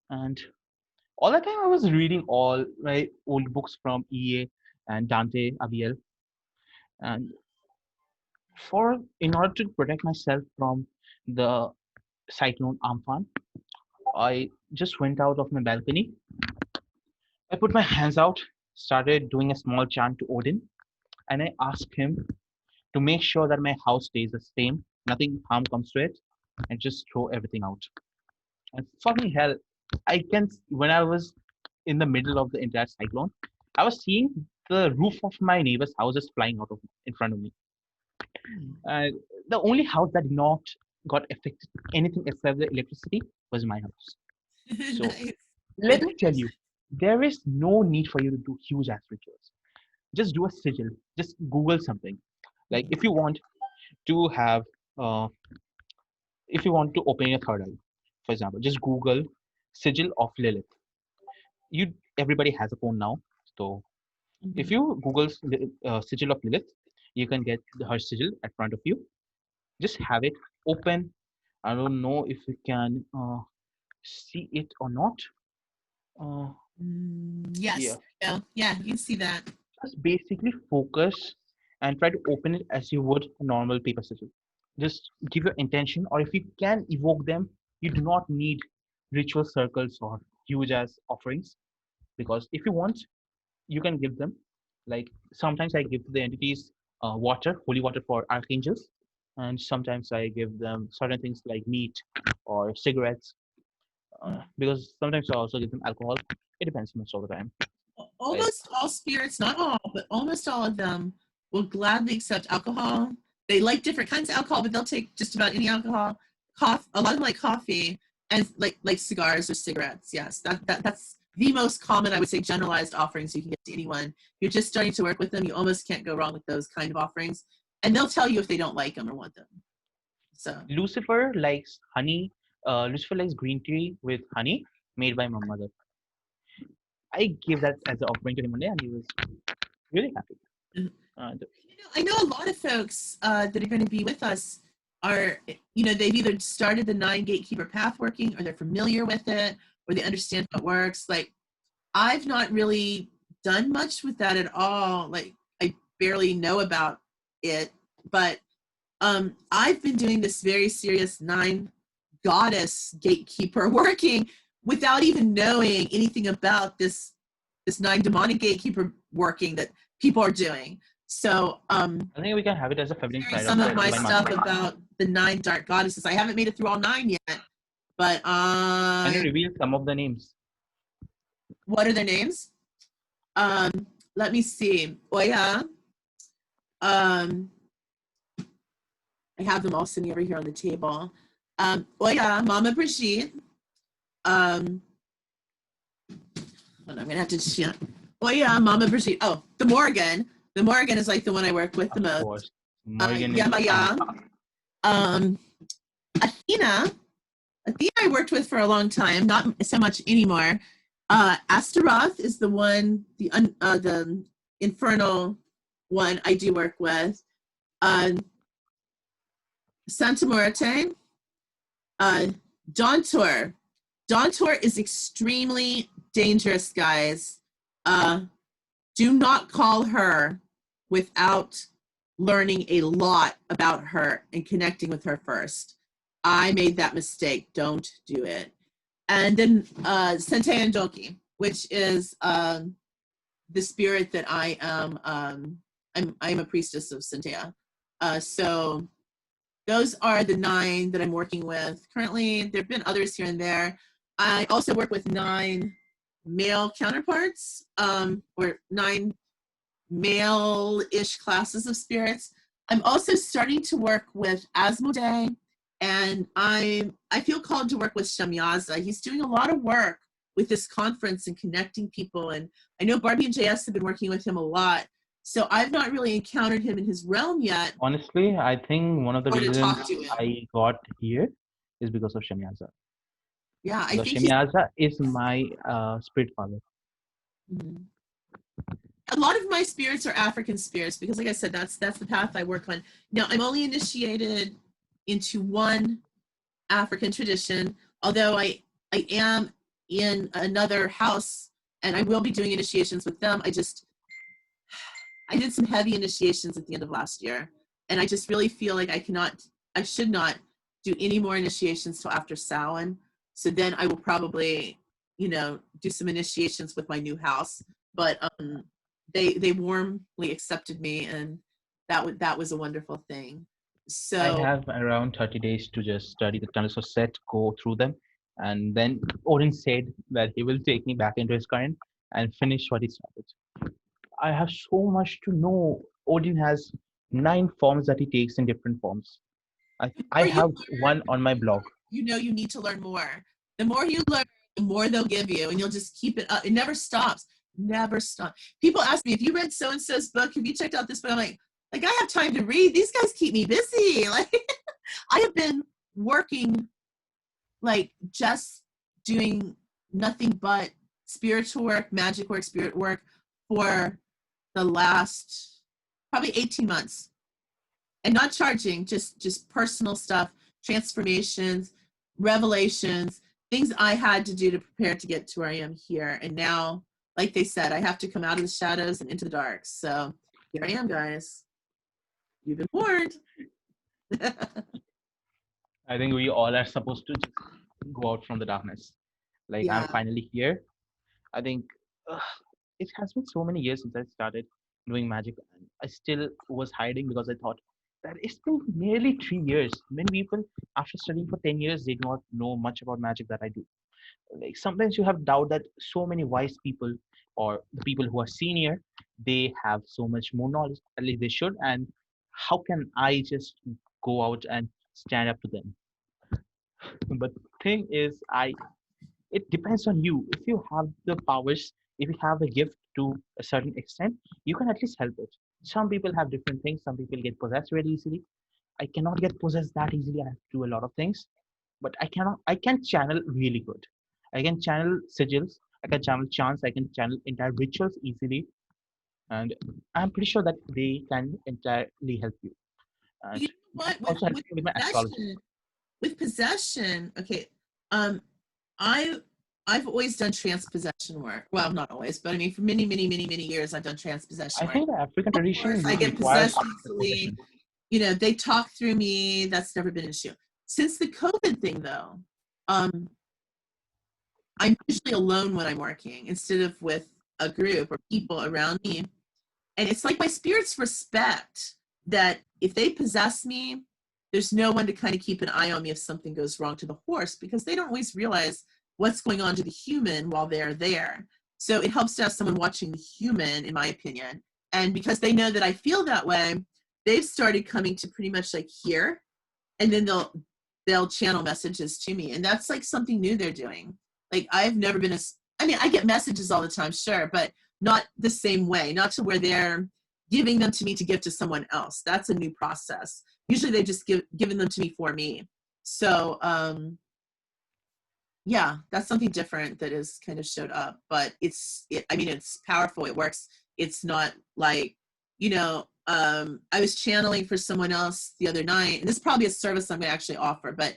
Speaker 1: And all the time, I was reading all my old books from EA and Dante Abiel, and for in order to protect myself from the cyclone Amphan, I just went out of my balcony. I put my hands out, started doing a small chant to Odin, and I asked him to make sure that my house stays the same, nothing harm comes to it, and just throw everything out. And fucking hell, when I was in the middle of the entire cyclone, I was seeing the roof of my neighbor's house just flying out of in front of me. And the only house that did not got affected anything except the electricity was my house. So
Speaker 2: Nice.
Speaker 1: let me tell you, there is no need for you to do huge ass rituals. Just do a sigil. Just Google something. Like uh, if you want to open your third eye, for example, just Google sigil of Lilith. You everybody has a phone now, so if
Speaker 2: Mhm.
Speaker 1: you Google sigil of Lilith, you can get her sigil at front of you. Just have it open. I don't know if you can see it or not. Uh,
Speaker 2: Yes.
Speaker 1: yeah,
Speaker 2: Yeah, you see that.
Speaker 1: just basically focus and try to open it as you would a normal paper sigil. Just give your intention, or if you can evoke them, you do not need ritual circles or huge as offerings, because if you want, you can give them. Like sometimes I give the entities water, holy water for archangels, and sometimes I give them certain things like meat or cigarettes, because sometimes I also give them alcohol. It depends most of the time. Like
Speaker 2: Almost all spirits, not all, but almost all of them will gladly accept alcohol. They like different kinds of alcohol, but they'll take just about any alcohol. A lot of them like coffee and like cigars or cigarettes. Yes, that's the most common, I would say, generalized offerings you can get to anyone. You're just starting to work with them. You almost can't go wrong with those kind of offerings, and they'll tell you if they don't like them or want them. So
Speaker 1: Lucifer likes honey. Lucifer likes green tea with honey made by my mother. I gave that as an offering to him one day, and he was really happy. And
Speaker 2: I know a lot of folks that are going to be with us are, they've either started the 9 gatekeeper path working or they're familiar with it, or they understand how it works. Like, I've not really done much with that at all. Like, I barely know about it, but I've been doing this very serious 9 goddess gatekeeper working without even knowing anything about this 9 demonic gatekeeper working that people are doing. So
Speaker 1: I think we can have it as a feminine
Speaker 2: sharing
Speaker 1: side of
Speaker 2: some
Speaker 1: the
Speaker 2: of my
Speaker 1: divine
Speaker 2: stuff
Speaker 1: masculine.
Speaker 2: about the 9 dark goddesses. I haven't made it through all 9 yet, but
Speaker 1: Can you reveal some of the names?
Speaker 2: what are their names? Let me see. Oya. I have them all sitting over here on the table. Oya, Mama Brigitte. I'm gonna have to check. Oya, Mama Brigitte. Oh, the Morgan. The Morgan is like the one I work with the most.
Speaker 1: Of course. Morgan is
Speaker 2: Yamaya. Athena. Athena I worked with for a long time, not so much anymore. Astaroth is the one, the Infernal one I do work with. Santa Muerte. Dawntor. Dawntor is extremely dangerous, guys. Do not call her without learning a lot about her and connecting with her first. I made that mistake. Don't do it. And then Sente and Doki, which is the spirit that I am. I'm a priestess of Sentea. So those are the 9 that I'm working with currently. There have been others here and there. I also work with 9 male counterparts, or 9 male-ish classes of spirits. I'm also starting to work with Asmodee, and I feel called to work with Shamyaza. He's doing a lot of work with this conference and connecting people, and I know Barbie and JS have been working with him a lot. So I've not really encountered him in his realm yet.
Speaker 1: Honestly, I think one of the
Speaker 2: Or to
Speaker 1: reasons
Speaker 2: talk to him.
Speaker 1: I got here is because of Shamyaza.
Speaker 2: Yeah, I
Speaker 1: Because
Speaker 2: think he's.
Speaker 1: Shamyaza is my spirit father.
Speaker 2: Mhm. A lot of my spirits are African spirits because, like I said, that's the path I work on. Now, I'm only initiated into one African tradition, although I am in another house and I will be doing initiations with them. I did some heavy initiations at the end of last year, and I just really feel like I should not do any more initiations till after Samhain. So then I will probably, do some initiations with my new house. But they warmly accepted me, and that was a wonderful thing. So
Speaker 1: I have around 30 days to just study the tunnels of Set, go through them, and then Odin said that he will take me back into his current and finish what he started. I have so much to know. Odin has 9 forms that he takes in different forms. I
Speaker 2: the more you
Speaker 1: have
Speaker 2: learn,
Speaker 1: one on my blog.
Speaker 2: you need to learn more. The more you learn, the more they'll give you, and you'll just keep it up. It never stops. Never stop. People ask me, if you read so and so's book, have you checked out this book? I'm like I have time to read. These guys keep me busy. Like I have been working, like just doing nothing but spiritual work, magic work, spirit work for the last probably 18 months, and not charging, just personal stuff, transformations, revelations, things I had to do to prepare to get to where I am here. And now, like they said, I have to come out of the shadows and into the dark. So here I am, guys. You've been warned.
Speaker 1: I think we all are supposed to just go out from the darkness. Like, I'm
Speaker 2: Yeah.
Speaker 1: finally here. I think it has been so many years since I started doing magic. And I still was hiding because I thought that it's been nearly 3 years. Many people, after studying for 10 years, they do not know much about magic that I do. Like, sometimes you have doubt that so many wise people or the people who are senior, they have so much more knowledge. At least they should. And how can I just go out and stand up to them? But thing is, it depends on you. If you have the powers, if you have a gift to a certain extent, you can at least help it. Some people have different things. Some people get possessed very easily. I cannot get possessed that easily. I have to do a lot of things, but I can channel really good. I can channel sigils. I can channel chants. I can channel entire rituals easily, and I'm pretty sure that they can entirely help you. And
Speaker 2: You know what? With
Speaker 1: also help
Speaker 2: with
Speaker 1: me with my astrology.
Speaker 2: possession, with possession. Okay. Um, I I've always done transpossession work. Well, not always, but I mean, for many, many, many, many years, I've done transpossession
Speaker 1: I
Speaker 2: work.
Speaker 1: think the African
Speaker 2: Of course,
Speaker 1: tradition
Speaker 2: I get
Speaker 1: requires
Speaker 2: possessed easily.
Speaker 1: possession.
Speaker 2: You know, they talk through me. That's never been an issue. Since the COVID thing, though, um, I'm usually alone when I'm working instead of with a group or people around me. And it's like my spirits respect that if they possess me, there's no one to kind of keep an eye on me if something goes wrong to the horse, because they don't always realize what's going on to the human while they're there. So it helps to have someone watching the human, in my opinion. And because they know that I feel that way, they've started coming to pretty much like here, and then they'll channel messages to me. And that's like something new they're doing. Like I've never been I mean, I get messages all the time, sure, but not the same way, not to where they're giving them to me to give to someone else. That's a new process. Usually they just given them to me for me. So yeah, that's something different that has kind of showed up, but I mean, it's powerful. It works. It's not like, you know, I was channeling for someone else the other night, and this is probably a service I'm going to actually offer, but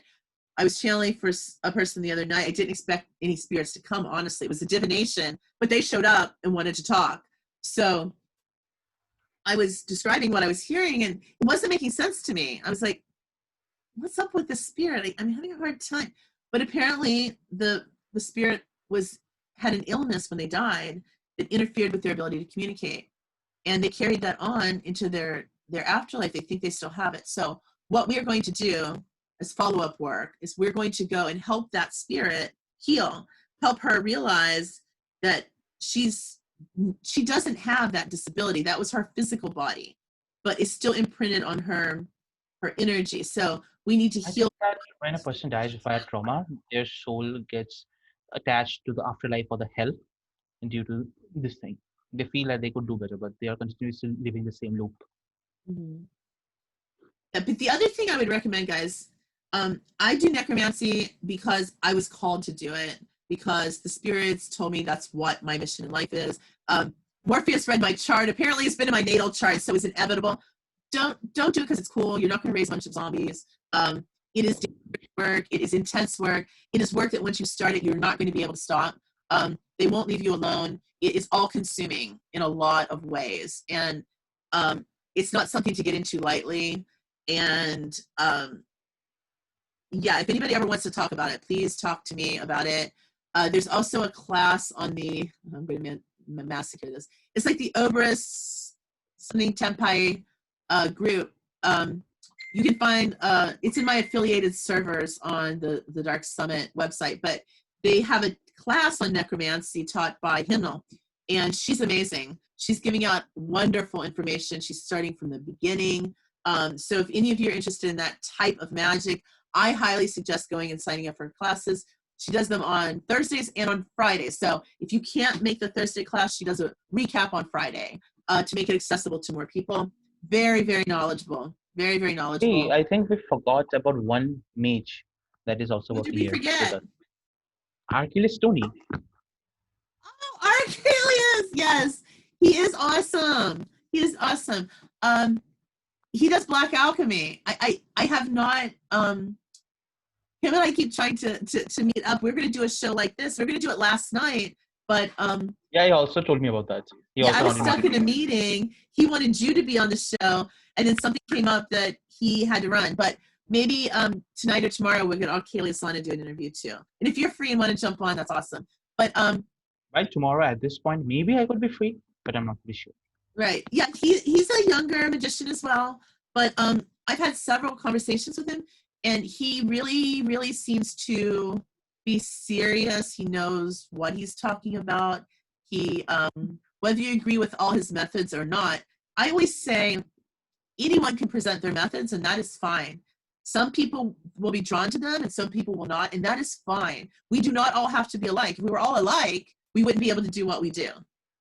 Speaker 2: I was channeling for a person the other night. I didn't expect any spirits to come, honestly. It was a divination, but they showed up and wanted to talk. So I was describing what I was hearing, and it wasn't making sense to me. I was like, what's up with the spirit? I'm having a hard time. But apparently the spirit had an illness when they died that interfered with their ability to communicate. And they carried that on into their afterlife. They think they still have it. So what we are going to do as follow-up work is we're going to go and help that spirit heal, help her realize that she doesn't have that disability. That was her physical body, but it's still imprinted on her energy. So we need to
Speaker 1: I
Speaker 2: heal.
Speaker 1: think that when a person dies via trauma, their soul gets attached to the afterlife or the hell due to this thing. They feel like they could do better, but they are continuously living the same loop.
Speaker 2: Mhm. Yeah, but the other thing I would recommend, guys, I do necromancy because I was called to do it, because the spirits told me that's what my mission in life is. Morpheus read my chart. Apparently it's been in my natal chart, so it's inevitable. Don't do it because it's cool. You're not going to raise a bunch of zombies. It is work. It is intense work. It is work that once you start it, you're not going to be able to stop. They won't leave you alone. It is all consuming in a lot of ways. And it's not something to get into lightly. And yeah, if anybody ever wants to talk about it, please talk to me about it. There's also a class on I'm going to massacre this. It's like the Oberus something Tempai group. You can find, it's in my affiliated servers on the Dark Summit website, but they have a class on necromancy taught by Infernal, and she's amazing. She's giving out wonderful information. She's starting from the beginning. So if any of you are interested in that type of magic, I highly suggest going and signing up for her classes. She does them on Thursdays and on Fridays. So if you can't make the Thursday class, she does a recap on Friday to make it accessible to more people. Very, very knowledgeable. Very, very knowledgeable.
Speaker 1: Hey, I think we forgot about one mage that is also
Speaker 2: Who did
Speaker 1: working
Speaker 2: we
Speaker 1: here with
Speaker 2: forget?
Speaker 1: us. Archelaus Tony.
Speaker 2: Oh, Archelaus! Yes, he is awesome. He is awesome. He does black alchemy. I have not. Him and I keep trying to meet up. We're going to do a show like this. We're going to do it last night, but
Speaker 1: Yeah, he also told me about that. He
Speaker 2: yeah, I
Speaker 1: also
Speaker 2: was
Speaker 1: wanted me
Speaker 2: stuck
Speaker 1: to
Speaker 2: in a
Speaker 1: do.
Speaker 2: meeting. He wanted you to be on the show, and then something came up that he had to run. But maybe tonight or tomorrow we're going to Archelaus on and do an interview too. And if you're free and want to jump on, that's awesome. But
Speaker 1: Well, tomorrow at this point, maybe I could be free, but I'm not really sure.
Speaker 2: right, yeah, he's a younger magician as well. But I've had several conversations with him, and he really, really seems to be serious. He knows what he's talking about. He, whether you agree with all his methods or not, I always say anyone can present their methods, and that is fine. Some people will be drawn to them, and some people will not, and that is fine. We do not all have to be alike. If we were all alike, we wouldn't be able to do what we do.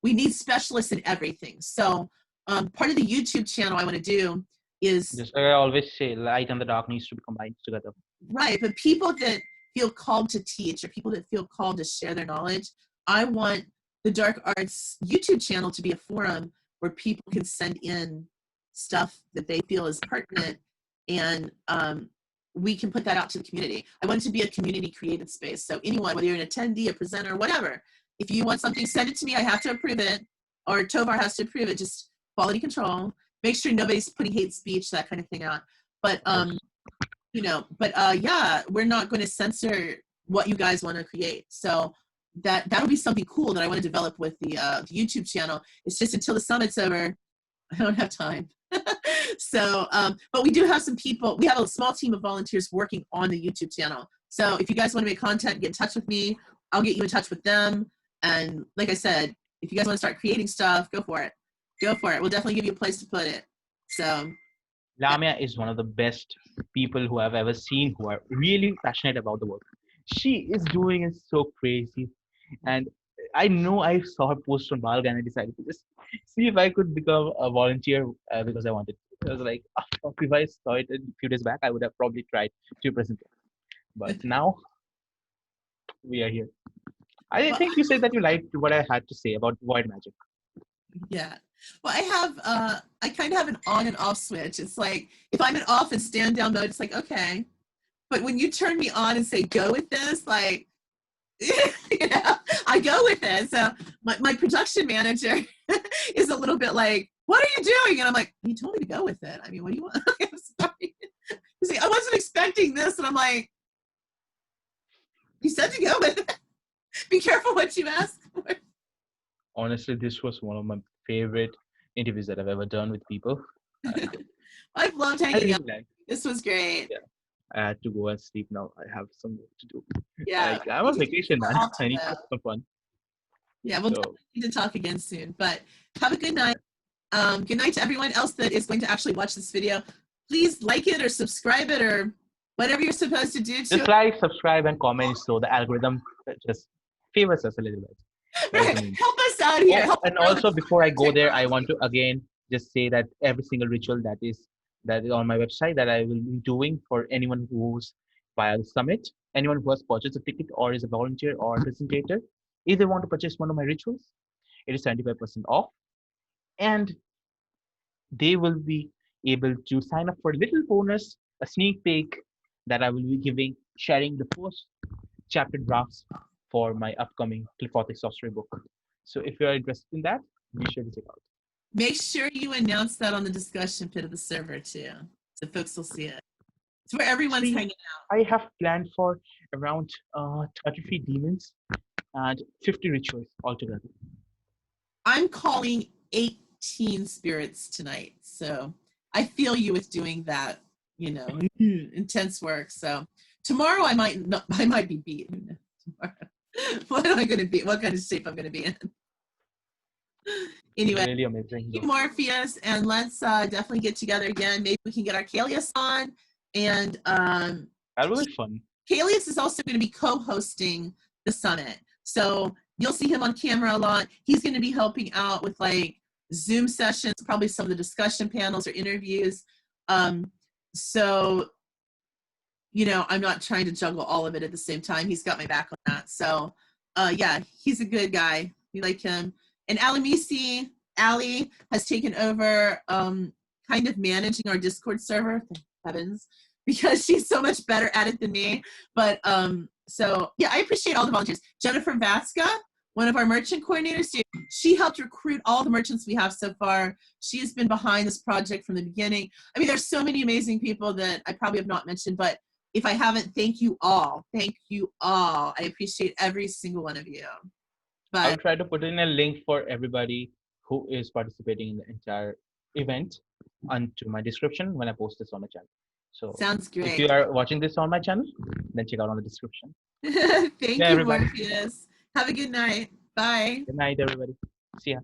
Speaker 2: We need specialists in everything. So part of the YouTube channel I want to do is
Speaker 1: Just like I always say, light and the dark needs to be combined together.
Speaker 2: right, but people that feel called to teach or people that feel called to share their knowledge, I want the Dark Arts YouTube channel to be a forum where people can send in stuff that they feel is pertinent, and we can put that out to the community. I want it to be a community created space. So anyone, whether you're an attendee, a presenter, whatever, if you want something, send it to me. I have to approve it, or Tovar has to approve it. Just quality control. Make sure nobody's putting hate speech, that kind of thing out. But yeah, we're not going to censor what you guys want to create. So that'll be something cool that I want to develop with the YouTube channel. It's just until the summit's over, I don't have time. So, but we do have some people. We have a small team of volunteers working on the YouTube channel. So if you guys want to make content, get in touch with me. I'll get you in touch with them. And like I said, if you guys want to start creating stuff, go for it. Go for it. We'll definitely give you a place to put it. So
Speaker 1: Lamia is one of the best people who I've ever seen who are really passionate about the work. She is doing it so crazy. And I know I saw her post on Valga and I decided to just see if I could become a volunteer because I wanted. I was like, oh, if I saw it a few days back, I would have probably tried to present it. But now we are here. I think you said that you liked what I had to say about Void Magic.
Speaker 2: Yeah. Well, I kind of have an on and off switch. It's like, if I'm in off and stand down mode, it's like, okay. But when you turn me on and say, go with this, like, I go with it. So my production manager is a little bit like, what are you doing? And I'm like, you told me to go with it. I mean, what do you want? I'm sorry. He's like, I wasn't expecting this. And I'm like, you said to go with it. Be careful what you ask for.
Speaker 1: Honestly, this was one of my favorite interviews that I've ever done with people.
Speaker 2: I've loved hanging out. This was great.
Speaker 1: Yeah. I had to go and sleep now. I have some work to do.
Speaker 2: Yeah.
Speaker 1: I'm on vacation, man. I need to have some fun.
Speaker 2: Yeah, we'll need to talk again soon. But have a good night. Good night to everyone else that is going to actually watch this video. Please like it or subscribe it or whatever you're supposed to do.
Speaker 1: Just like, subscribe, and comment so the algorithm just favors us a little bit.
Speaker 2: Right. Help us out here.
Speaker 1: Oh, and also, before I go there, I want to again just say that every single ritual that is on my website that I will be doing for anyone who's via the summit, anyone who has purchased a ticket or is a volunteer or a presentator, if they want to purchase one of my rituals, it is 75% off. And they will be able to sign up for a little bonus, a sneak peek that I will be sharing the first chapter drafts for my upcoming Qliphoth sorcery book. So if you're interested in that, be sure to check out.
Speaker 2: Make sure you announce that on the discussion pit of the server too, so folks will see it. It's where everyone's hanging out.
Speaker 1: I have planned for around 33 demons and 50 rituals altogether.
Speaker 2: I'm calling 18 spirits tonight, so I feel you with doing that, intense work. So tomorrow I might be beaten. What am I going to be? What kind of shape I'm going to be in? Anyway,
Speaker 1: really amazing.
Speaker 2: Morpheus, and let's definitely get together again. Maybe we can get our Qliphoth on, and
Speaker 1: that will be fun.
Speaker 2: Qliphoth is also going to be co-hosting the summit, so you'll see him on camera a lot. He's going to be helping out with like Zoom sessions, probably some of the discussion panels or interviews. So I'm not trying to juggle all of it at the same time. He's got my back on that. So yeah, he's a good guy. We like him. And Ali has taken over kind of managing our Discord server, thank heavens, because she's so much better at it than me. But so yeah, I appreciate all the volunteers. Jennifer Vatska, one of our merchant coordinators, she helped recruit all the merchants we have so far. She has been behind this project from the beginning. I mean, there's so many amazing people that I probably have not mentioned, but if I haven't, thank you all. Thank you all. I appreciate every single one of you. But
Speaker 1: I'll try to put in a link for everybody who is participating in the entire event onto my description when I post this on my channel. So
Speaker 2: sounds great.
Speaker 1: If you are watching this on my channel, then check out on the description.
Speaker 2: Thank you, everybody. Morpheus. Have a good night. Bye.
Speaker 1: Good night, everybody. See ya.